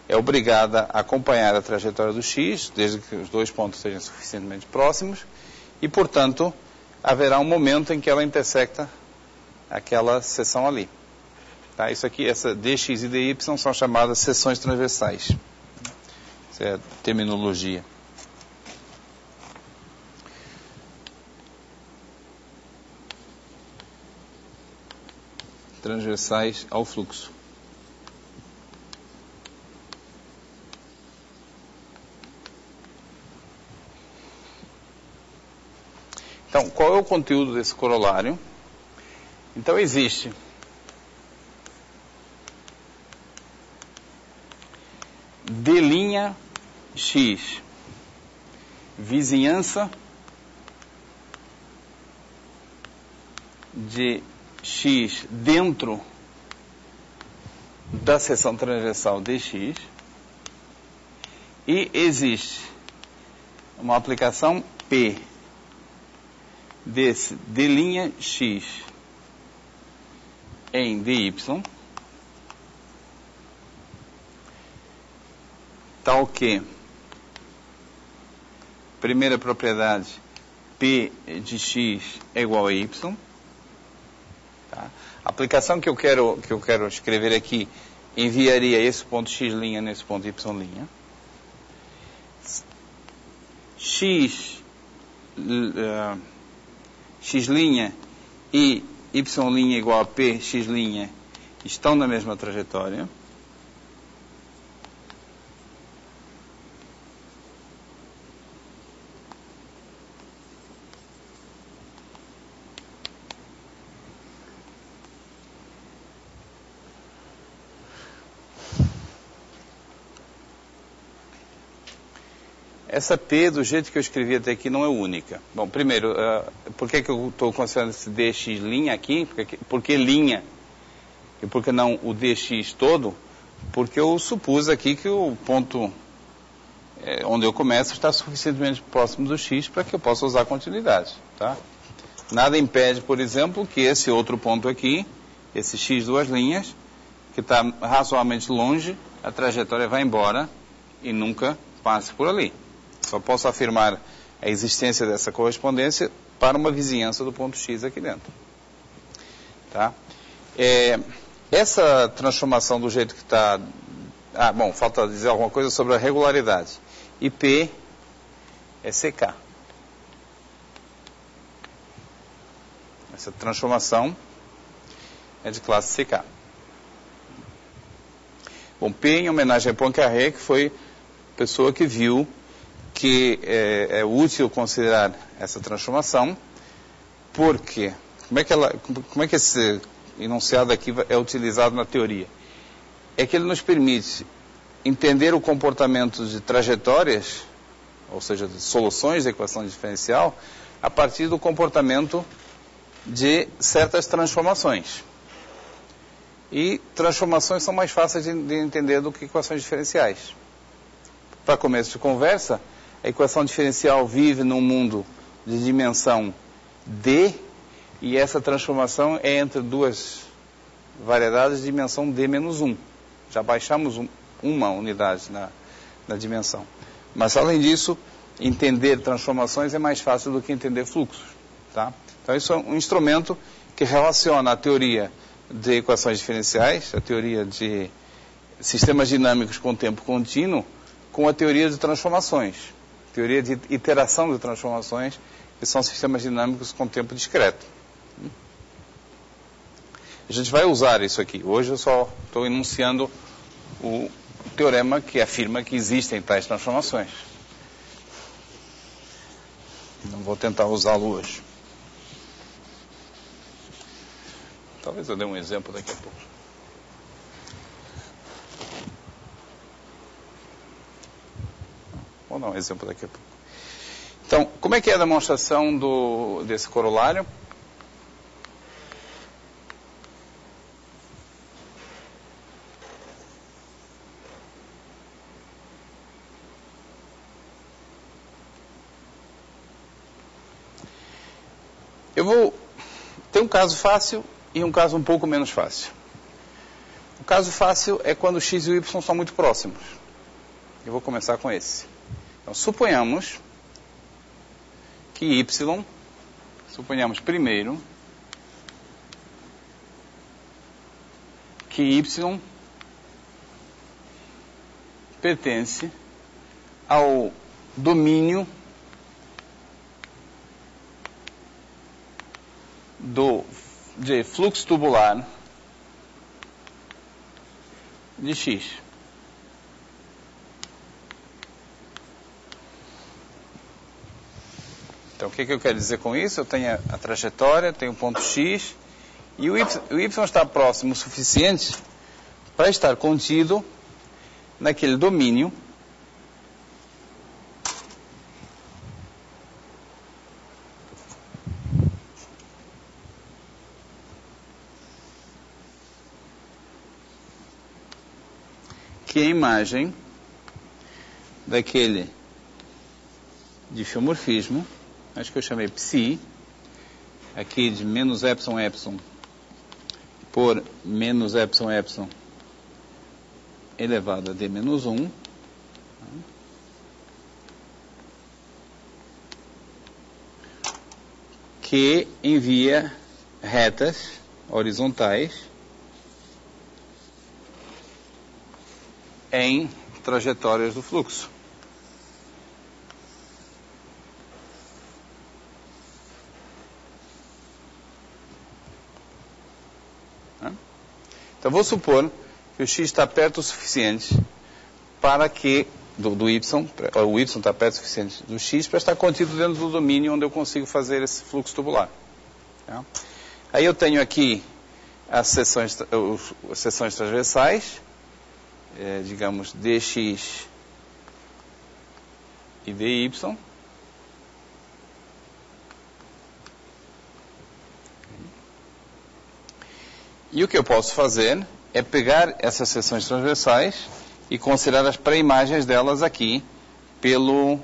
é obrigada a acompanhar a trajetória do x, desde que os dois pontos sejam suficientemente próximos, e, portanto, haverá um momento em que ela intersecta aquela seção ali. Tá? Isso aqui, essa dx e dy são chamadas seções transversais. Essa é a terminologia. Transversais ao fluxo. Então, qual é o conteúdo desse corolário? Então, existe d'x, vizinhança de x dentro da seção transversal dx, e existe uma aplicação P desse d'x em dy, tal que, primeira propriedade, p de x é igual a y. Tá? A aplicação que eu quero escrever aqui enviaria esse ponto x' nesse ponto y'. X' e y' igual a p x' estão na mesma trajetória. Essa P, do jeito que eu escrevi até aqui, não é única. Bom, primeiro, por que eu estou considerando esse dx' aqui? Por que linha? E por que não o dx todo? Porque eu supus aqui que o ponto onde eu começo está suficientemente próximo do x para que eu possa usar a continuidade. Tá? Nada impede, por exemplo, que esse outro ponto aqui, esse x duas linhas, que está razoavelmente longe, a trajetória vai embora e nunca passe por ali. Só posso afirmar a existência dessa correspondência para uma vizinhança do ponto x aqui dentro. Tá? Essa transformação do jeito que está... bom, falta dizer alguma coisa sobre a regularidade. E P é CK. Essa transformação é de classe CK. Bom, P em homenagem a Poincaré, que foi a pessoa que viu que é útil considerar essa transformação, porque como é que esse enunciado aqui é utilizado na teoria? É que ele nos permite entender o comportamento de trajetórias, ou seja, de soluções da equação diferencial, a partir do comportamento de certas transformações. E transformações são mais fáceis de entender do que equações diferenciais. Para começo de conversa, a equação diferencial vive num mundo de dimensão d, e essa transformação é entre duas variedades de dimensão d menos 1. Já baixamos uma unidade na dimensão. Mas, além disso, entender transformações é mais fácil do que entender fluxos. Tá? Então, isso é um instrumento que relaciona a teoria de equações diferenciais, a teoria de sistemas dinâmicos com tempo contínuo, com a teoria de transformações, teoria de iteração de transformações, que são sistemas dinâmicos com tempo discreto. A gente vai usar isso aqui. Hoje eu só estou enunciando o teorema que afirma que existem tais transformações. Não vou tentar usá-lo hoje. Talvez eu dê um exemplo daqui a pouco. Vou dar um exemplo daqui a pouco. Então, como é que é a demonstração desse corolário? Eu vou ter um caso fácil e um caso um pouco menos fácil. O caso fácil é quando x e o y são muito próximos. Eu vou começar com esse. Então, suponhamos que suponhamos primeiro que y pertence ao domínio de fluxo tubular de x. Então, o que eu quero dizer com isso? Eu tenho a trajetória, tenho o ponto x, e o y está próximo o suficiente para estar contido naquele domínio que é a imagem daquele diffeomorfismo, acho que eu chamei psi, aqui de menos epsilon epsilon por menos epsilon epsilon elevado a d menos 1, que envia retas horizontais em trajetórias do fluxo. Então, vou supor que o x está perto o suficiente para que, do y, o y está perto o suficiente do x para estar contido dentro do domínio onde eu consigo fazer esse fluxo tubular. Tá? Aí eu tenho aqui as seções transversais, digamos, dx e dy. E o que eu posso fazer é pegar essas seções transversais e considerar as pré-imagens delas aqui pelo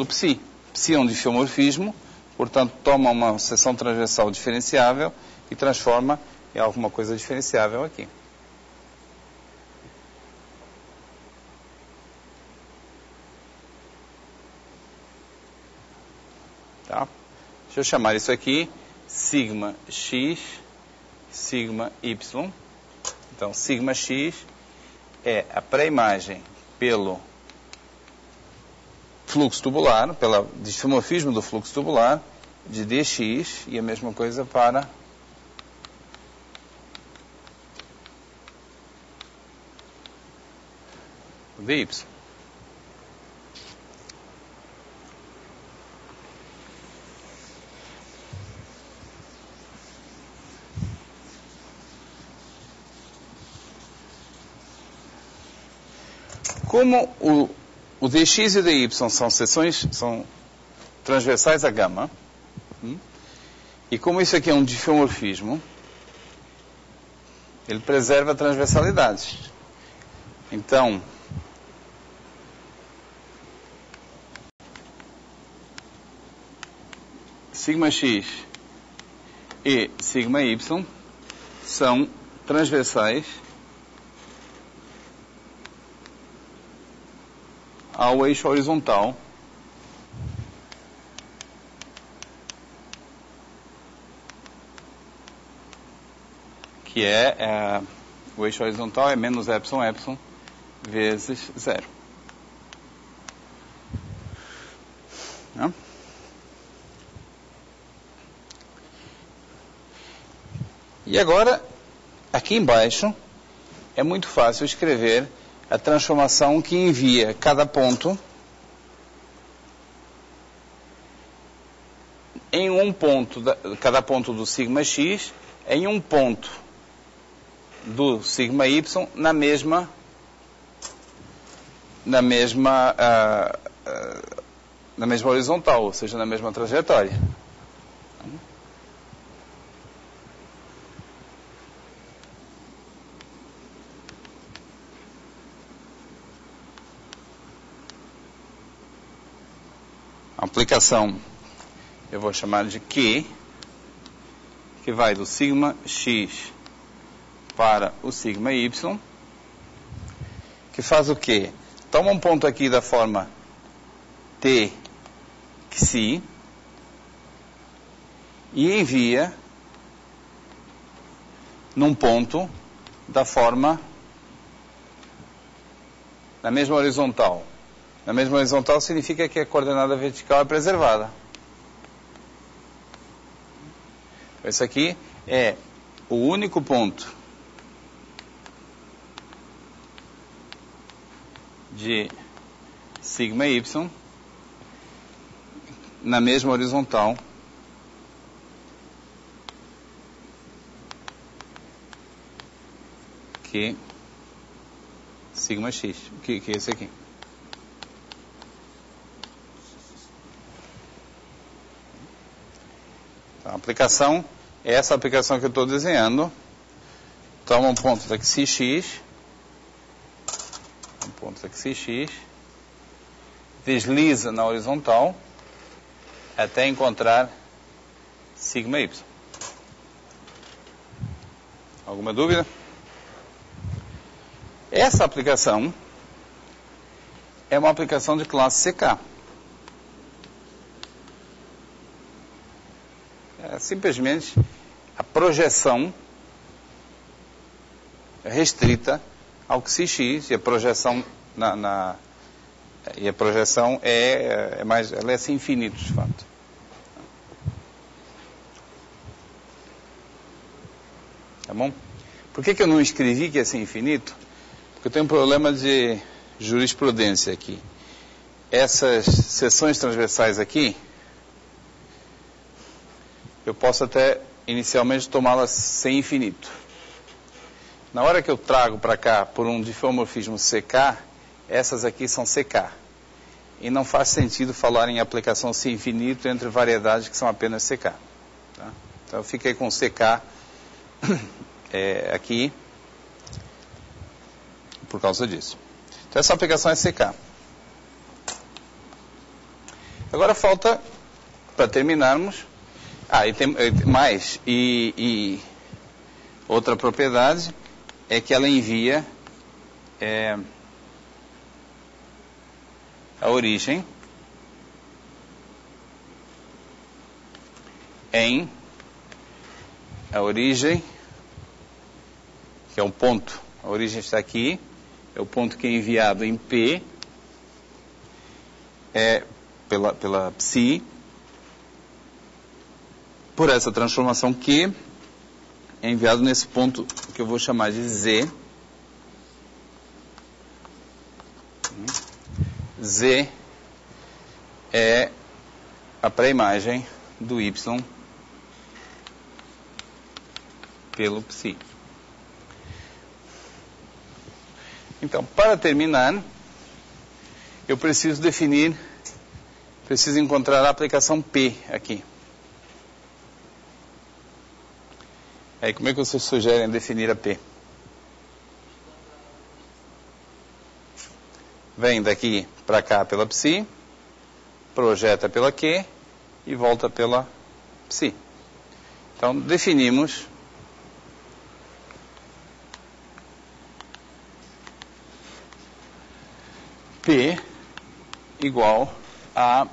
psi. Psi é um diffeomorfismo, portanto, toma uma seção transversal diferenciável e transforma em alguma coisa diferenciável aqui. Tá? Deixa eu chamar isso aqui sigma x, sigma y. Então, sigma x é a pré-imagem pelo fluxo tubular, pelo diffeomorfismo do fluxo tubular de dx, e a mesma coisa para dy. Como o dx e o dy são transversais a gama, e como isso aqui é um diffeomorfismo, ele preserva a transversalidade. Então, sigma x e sigma y são transversais ao eixo horizontal que o eixo horizontal é menos epsilon epsilon vezes 0. Não? E agora, aqui embaixo, é muito fácil escrever a transformação que envia cada ponto em um ponto, cada ponto do sigma x em um ponto do sigma y na mesma horizontal, ou seja, na mesma trajetória. A aplicação eu vou chamar de Q, que vai do sigma x para o sigma y, que faz o quê? Toma um ponto aqui da forma T xi e envia num ponto da forma na mesma horizontal. Na mesma horizontal significa que a coordenada vertical é preservada. Esse aqui é o único ponto de sigma y na mesma horizontal que sigma x, que é esse aqui. Então, a aplicação é essa aplicação que eu estou desenhando. Toma um ponto da xx, desliza na horizontal até encontrar sigma y. Alguma dúvida? Essa aplicação é uma aplicação de classe CK. É simplesmente a projeção restrita ao que x, e a projeção ela é sem infinito, de fato. Tá bom? Por que eu não escrevi que é sem infinito? Porque eu tenho um problema de jurisprudência aqui. Essas seções transversais aqui, eu posso até inicialmente tomá-las sem infinito. Na hora que eu trago para cá por um diffeomorfismo CK, essas aqui são CK. E não faz sentido falar em aplicação sem infinito entre variedades que são apenas CK. Tá? Então eu fiquei com CK aqui por causa disso. Então essa aplicação é CK. Agora falta, para terminarmos, e tem mais, e outra propriedade é que ela envia a origem em a origem, que é um ponto, a origem está aqui, é o ponto que é enviado em P, pela psi, por essa transformação Q, é enviado nesse ponto que eu vou chamar de Z. Z é a pré-imagem do Y pelo psi. Então, para terminar, eu preciso encontrar a aplicação P aqui. Aí, como é que vocês sugerem definir a P? Vem daqui para cá pela psi, projeta pela Q e volta pela psi. Então, definimos P igual a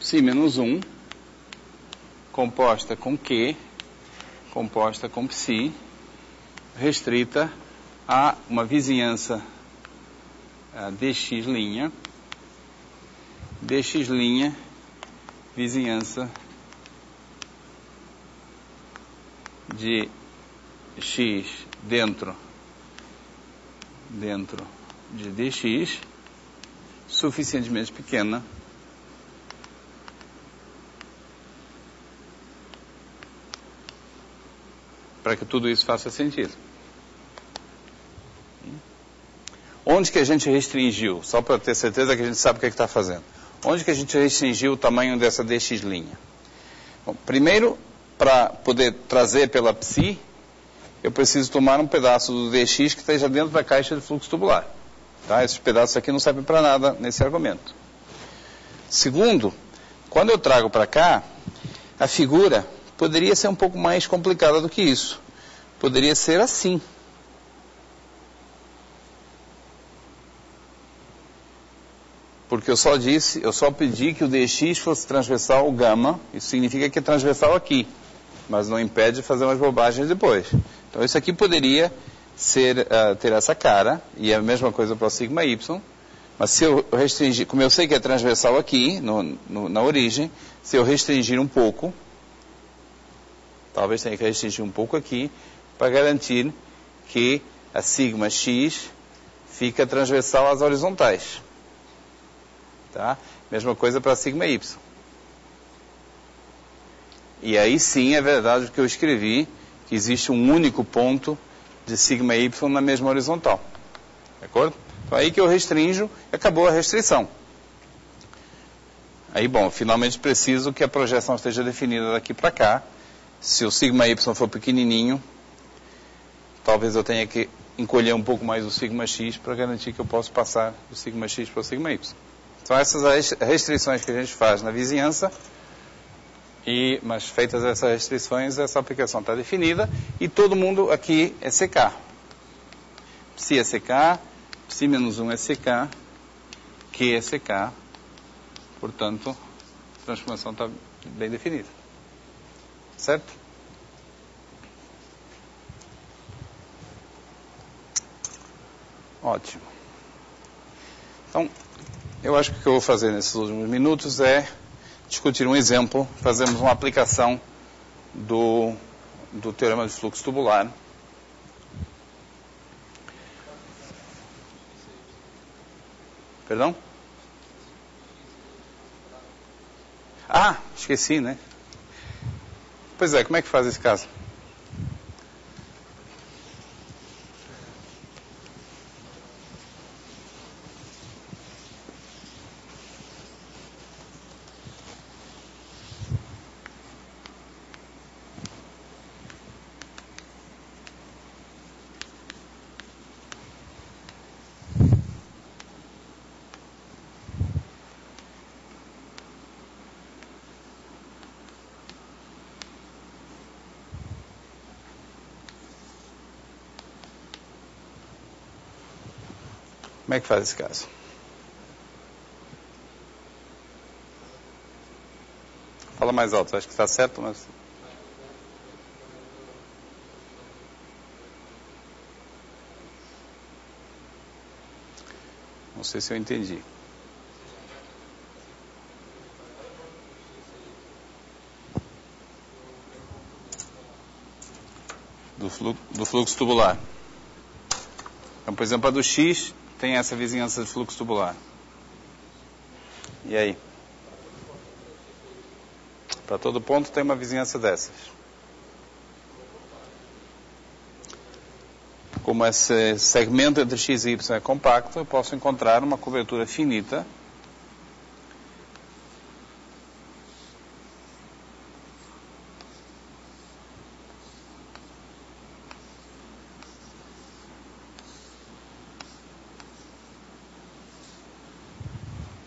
psi menos 1, composta com Q, composta com psi, restrita a uma vizinhança dx', vizinhança de x dentro de dx, suficientemente pequena para que tudo isso faça sentido. Onde que a gente restringiu? Só para ter certeza que a gente sabe o que está fazendo. Onde que a gente restringiu o tamanho dessa dx'? Bom, primeiro, para poder trazer pela psi, eu preciso tomar um pedaço do dx que esteja dentro da caixa de fluxo tubular. Tá? Esses pedaços aqui não servem para nada nesse argumento. Segundo, quando eu trago para cá, a figura poderia ser um pouco mais complicada do que isso. Poderia ser assim. Porque eu só pedi que o dx fosse transversal ao gama, isso significa que é transversal aqui, mas não impede de fazer umas bobagens depois. Então isso aqui poderia ter essa cara, e é a mesma coisa para o sigma y, mas se eu restringir, como eu sei que é transversal aqui, na origem, se eu restringir um pouco, talvez tenha que restringir um pouco aqui, para garantir que a sigma x fica transversal às horizontais. Tá? Mesma coisa para sigma y. E aí sim é verdade o que eu escrevi, que existe um único ponto de sigma y na mesma horizontal. De acordo? Então aí que eu restrinjo, acabou a restrição. Aí, bom, finalmente preciso que a projeção esteja definida daqui para cá. Se o sigma y for pequenininho, talvez eu tenha que encolher um pouco mais o sigma x para garantir que eu posso passar do sigma x para o sigma y. São essas as restrições que a gente faz na vizinhança Mas feitas essas restrições, essa aplicação está definida e todo mundo aqui é CK. Psi é CK, Psi menos 1 é CK, Q é CK, portanto, a transformação está bem definida. Certo? Ótimo. Então, eu acho que o que eu vou fazer nesses últimos minutos é discutir um exemplo, fazemos uma aplicação do teorema de fluxo tubular. Perdão? Ah, esqueci, né? Pois é, como é que faz esse caso? Como é que faz esse caso? Fala mais alto, acho que está certo, mas... Não sei se eu entendi. Do fluxo tubular. Então, por exemplo, a do X tem essa vizinhança de fluxo tubular. E aí? Para todo ponto tem uma vizinhança dessas. Como esse segmento entre X e Y é compacto, eu posso encontrar uma cobertura finita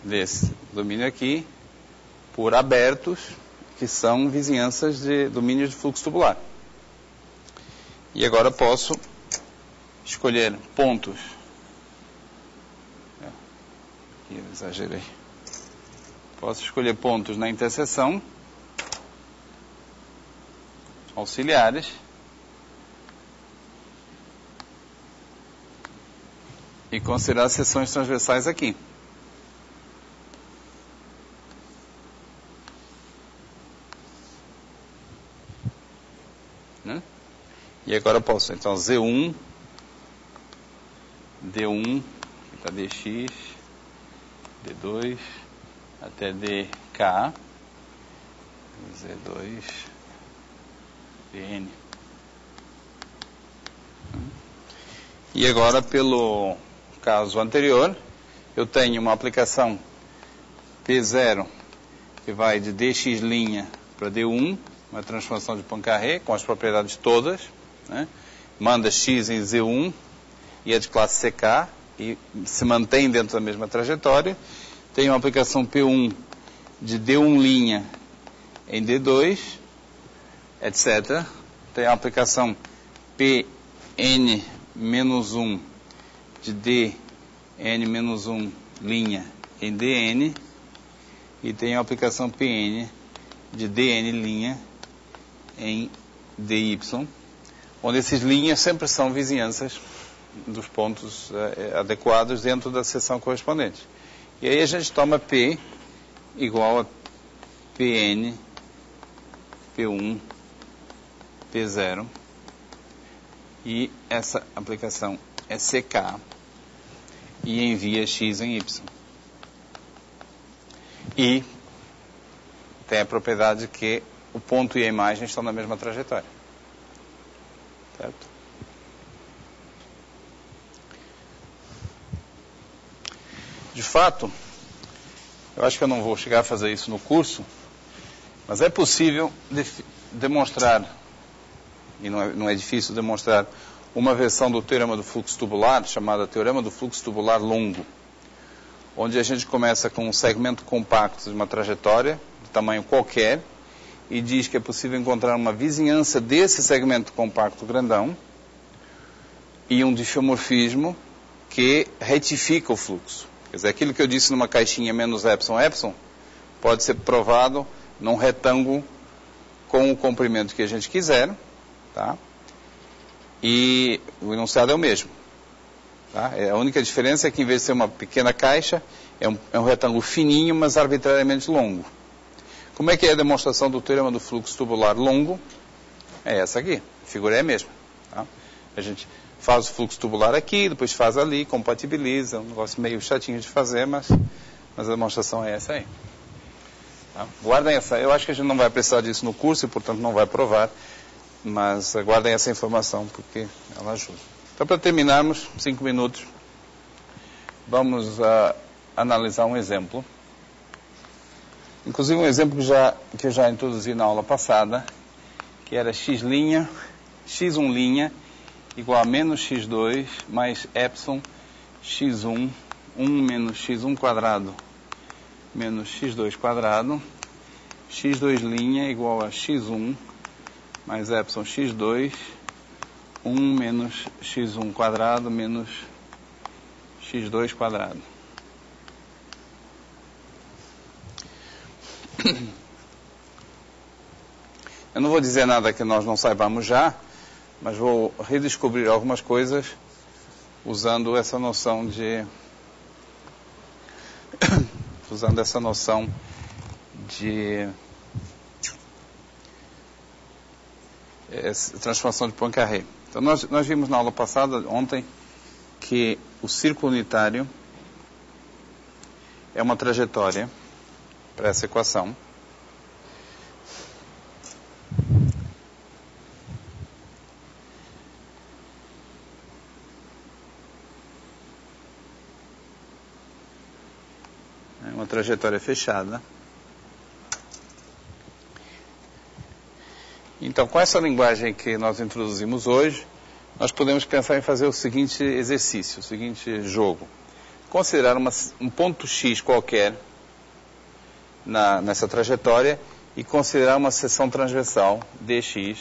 desse domínio aqui por abertos, que são vizinhanças de domínios de fluxo tubular. E agora posso escolher pontos. Aqui eu exagerei. Posso escolher pontos na interseção auxiliares e considerar seções transversais aqui. E agora eu posso, então, Z1, D1, aqui está DX, D2, até DK, Z2, PN. E agora, pelo caso anterior, eu tenho uma aplicação P0 que vai de DX' para D1, uma transformação de Poincaré com as propriedades todas, né? Manda X em Z1 e é de classe CK e se mantém dentro da mesma trajetória. Tem uma aplicação P1 de D1' em D2, etc. Tem a aplicação Pn-1 de Dn-1' em Dn e tem a aplicação Pn de Dn' em Dy, onde esses linhas sempre são vizinhanças dos pontos adequados dentro da seção correspondente. E aí a gente toma P igual a Pn, P1, P0, e essa aplicação é CK e envia X em Y. E tem a propriedade que o ponto e a imagem estão na mesma trajetória. Certo? De fato, eu acho que eu não vou chegar a fazer isso no curso, mas é possível demonstrar, e não é difícil demonstrar, uma versão do teorema do fluxo tubular, chamada teorema do fluxo tubular longo, onde a gente começa com um segmento compacto de uma trajetória, de tamanho qualquer, e diz que é possível encontrar uma vizinhança desse segmento compacto grandão e um diffeomorfismo que retifica o fluxo. Quer dizer, aquilo que eu disse numa caixinha menos epsilon, epsilon, pode ser provado num retângulo com o comprimento que a gente quiser, tá? E o enunciado é o mesmo. Tá? A única diferença é que, em vez de ser uma pequena caixa, é um retângulo fininho, mas arbitrariamente longo. Como é que é a demonstração do teorema do fluxo tubular longo? É essa aqui. A figura é a mesma. Tá? A gente faz o fluxo tubular aqui, depois faz ali, compatibiliza. Um negócio meio chatinho de fazer, mas a demonstração é essa aí. Tá? Guardem essa. Eu acho que a gente não vai precisar disso no curso e, portanto, não vai provar. Mas guardem essa informação, porque ela ajuda. Então, para terminarmos, 5 minutos, vamos analisar um exemplo. Inclusive um exemplo que eu já introduzi na aula passada, que era x', x1' igual a menos x2 mais epsilon x1, 1 menos x1 quadrado menos x2 quadrado, x2' igual a x1 mais epsilon x2, 1 menos x1 quadrado menos x2 quadrado. Eu não vou dizer nada que nós não saibamos já, mas vou redescobrir algumas coisas usando essa noção de transformação de Poincaré. Então nós vimos na aula passada, ontem, que o círculo unitário é uma trajetória para essa equação. É uma trajetória fechada. Então, com essa linguagem que nós introduzimos hoje, nós podemos pensar em fazer o seguinte exercício, o seguinte jogo. Considerar um ponto X qualquer nessa trajetória e considerar uma seção transversal dx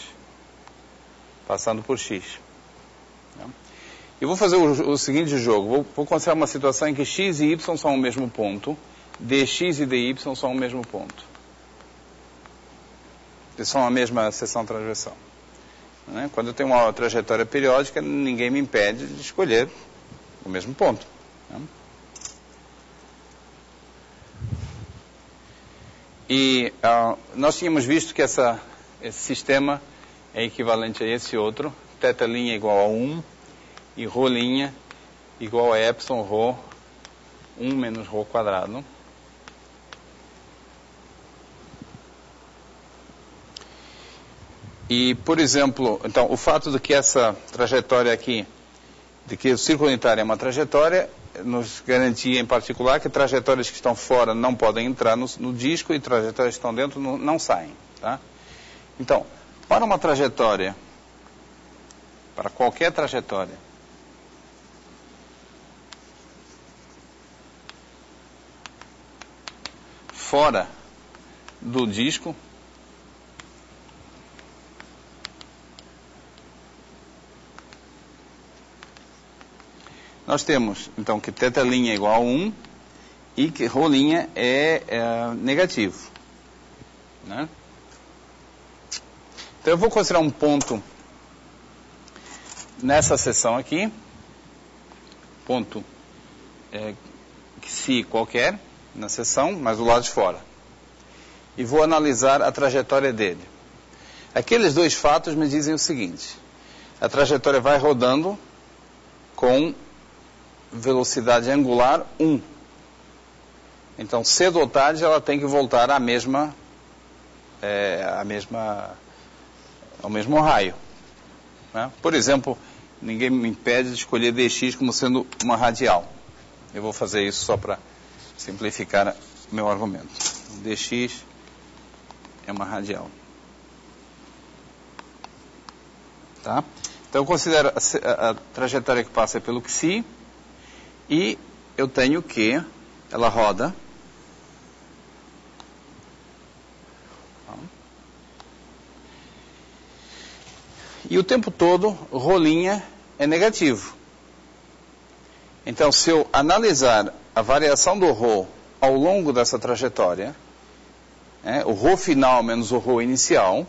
passando por x. Eu vou fazer o seguinte jogo. Vou considerar uma situação em que x e y são o mesmo ponto, dx e dy são o mesmo ponto. Eles são a mesma seção transversal. Quando eu tenho uma trajetória periódica, ninguém me impede de escolher o mesmo ponto. E nós tínhamos visto que esse sistema é equivalente a esse outro, θ' igual a 1 e ρ' igual a epsilon ρ, 1 menos ρ quadrado. E, por exemplo, então, o fato de que essa trajetória aqui, de que o círculo unitário é uma trajetória, nos garantia em particular que trajetórias que estão fora não podem entrar no disco e trajetórias que estão dentro não saem. Tá? Então, para uma trajetória, para qualquer trajetória, fora do disco, nós temos, então, que θ' é igual a 1 e que ρ' é negativo. Né? Então, eu vou considerar um ponto nessa seção aqui, ponto psi qualquer, na seção, mas do lado de fora. E vou analisar a trajetória dele. Aqueles dois fatos me dizem o seguinte: a trajetória vai rodando com velocidade angular 1. Então, cedo ou tarde, ela tem que voltar ao mesmo raio. Né? Por exemplo, ninguém me impede de escolher dx como sendo uma radial. Eu vou fazer isso só para simplificar meu argumento. Dx é uma radial. Tá? Então, eu considero a trajetória que passa pelo psi. E eu tenho que ela roda E o tempo todo, ρ' é negativo. Então, se eu analisar a variação do ρ ao longo dessa trajetória, o ρ final menos o ρ inicial,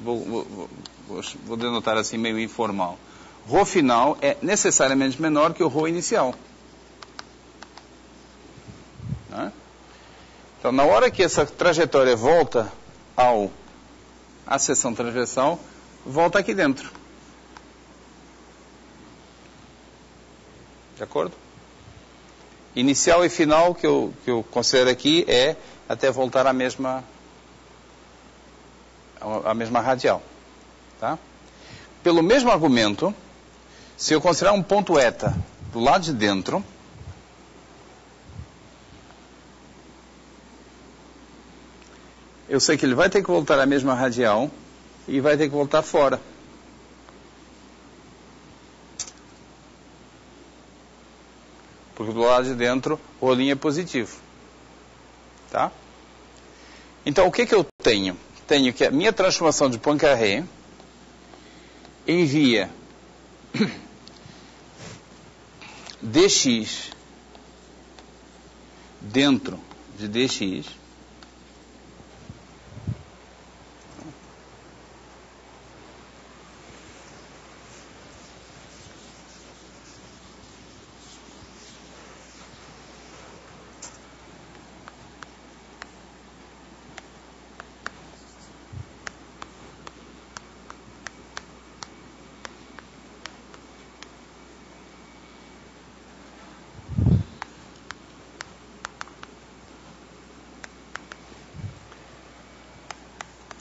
vou denotar assim meio informal, ρ final é necessariamente menor que o ρ inicial. Então, na hora que essa trajetória volta à seção transversal, volta aqui dentro. De acordo? Inicial e final que eu considero aqui é até voltar à mesma radial. Tá? Pelo mesmo argumento, se eu considerar um ponto eta do lado de dentro, eu sei que ele vai ter que voltar à mesma radial e vai ter que voltar fora. Porque do lado de dentro, o ρ' é positivo. Tá? Então, o que eu tenho? Tenho que a minha transformação de Poincaré envia dx dentro de dx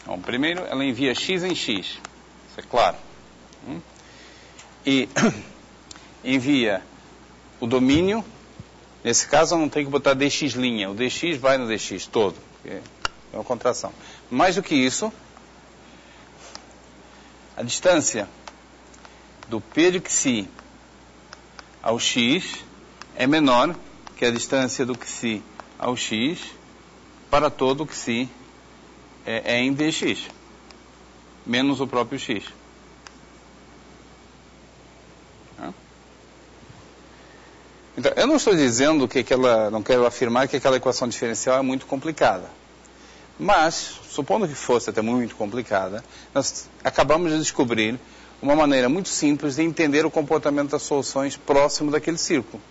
Bom, primeiro ela envia x em x, isso é claro. E envia o domínio, nesse caso eu não tenho que botar dx', o dx vai no dx todo, é uma contração. Mais do que isso, a distância do P de xi ao x é menor que a distância do xi ao x para todo o xi é em dx, menos o próprio x. Então, eu não estou dizendo não quero afirmar que aquela equação diferencial é muito complicada. Mas, supondo que fosse até muito complicada, nós acabamos de descobrir uma maneira muito simples de entender o comportamento das soluções próximo daquele círculo.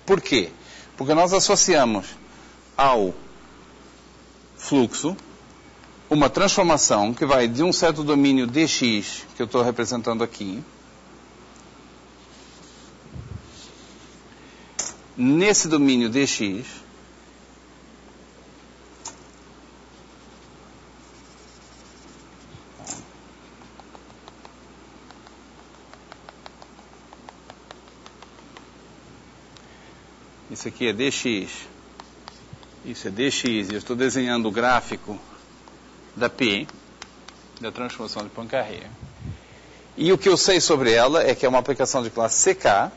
Por quê? Porque nós associamos ao fluxo uma transformação que vai de um certo domínio dx, que eu estou representando aqui, nesse domínio dx, isso aqui é dx, isso é dx, e eu estou desenhando o gráfico da P, da transformação de Poincaré. E o que eu sei sobre ela é que é uma aplicação de classe CK,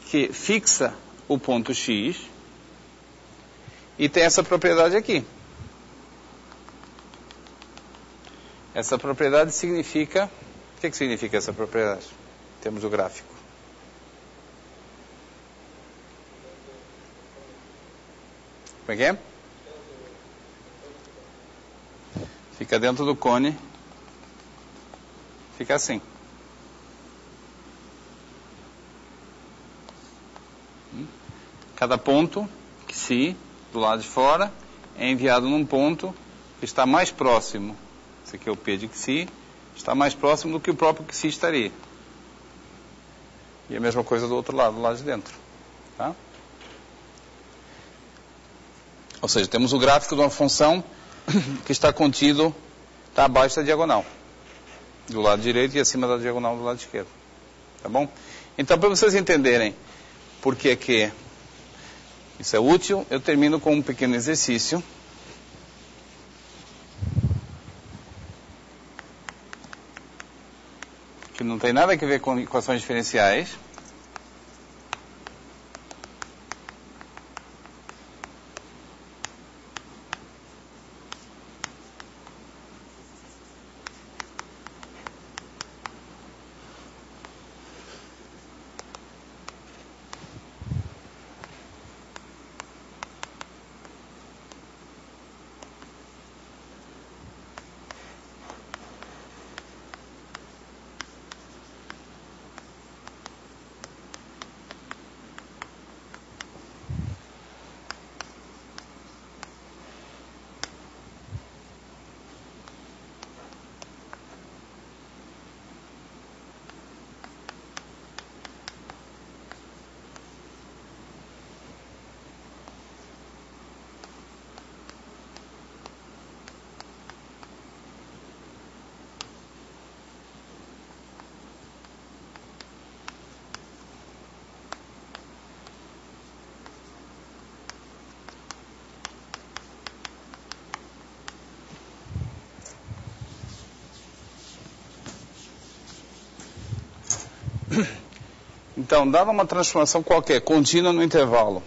que fixa o ponto X e tem essa propriedade aqui. Essa propriedade significa... O que significa essa propriedade? Em termos do gráfico. Como é que é? Fica dentro do cone, fica assim. Cada ponto, xi, do lado de fora, é enviado num ponto que está mais próximo, esse aqui é o P de xi, está mais próximo do que o próprio xi estaria. E a mesma coisa do outro lado, do lado de dentro. Tá? Ou seja, temos o gráfico de uma função que está contido, está abaixo da diagonal, do lado direito e acima da diagonal do lado esquerdo. Tá bom? Então, para vocês entenderem por que isso é útil, eu termino com um pequeno exercício. Que não tem nada a ver com equações diferenciais. Então, dada uma transformação qualquer, contínua no intervalo,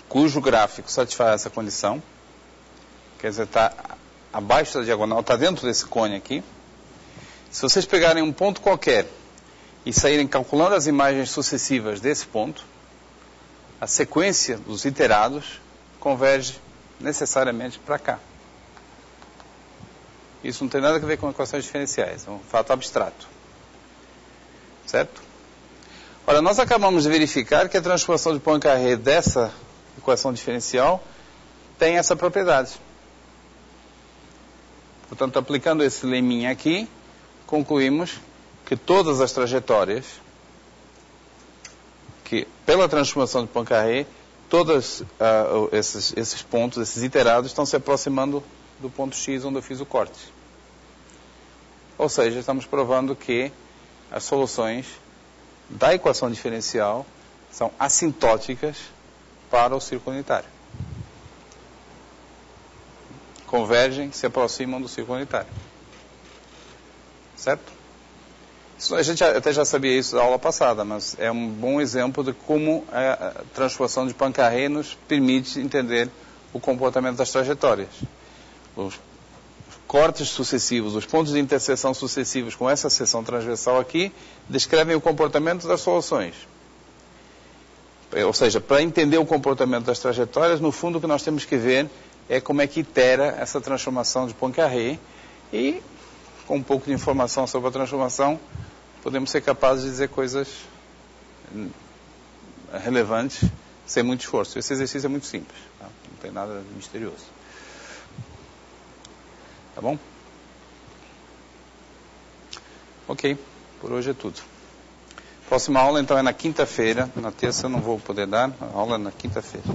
cujo gráfico satisfaz essa condição, quer dizer, está abaixo da diagonal, está dentro desse cone aqui. Se vocês pegarem um ponto qualquer e saírem calculando as imagens sucessivas desse ponto, a sequência dos iterados converge necessariamente para cá. Isso não tem nada a ver com equações diferenciais, é um fato abstrato. Certo? Ora, nós acabamos de verificar que a transformação de Poincaré dessa equação diferencial tem essa propriedade. Portanto, aplicando esse leminha aqui, concluímos que todas as trajetórias, que pela transformação de Poincaré, todos esses pontos, esses iterados, estão se aproximando do ponto X onde eu fiz o corte. Ou seja, estamos provando que as soluções da equação diferencial são assintóticas para o círculo unitário. Convergem, se aproximam do círculo unitário. Certo? A gente até já sabia isso da aula passada, mas é um bom exemplo de como a transformação de Poincaré nos permite entender o comportamento das trajetórias. Os cortes sucessivos, os pontos de interseção sucessivos com essa seção transversal aqui, descrevem o comportamento das soluções. Ou seja, para entender o comportamento das trajetórias, no fundo o que nós temos que ver é como é que itera essa transformação de Poincaré e, com um pouco de informação sobre a transformação, podemos ser capazes de dizer coisas relevantes sem muito esforço. Esse exercício é muito simples, tá? Não tem nada de misterioso. Tá bom? Ok, por hoje é tudo. Próxima aula, então, é na quinta-feira. Na terça eu não vou poder dar, a aula é na quinta-feira.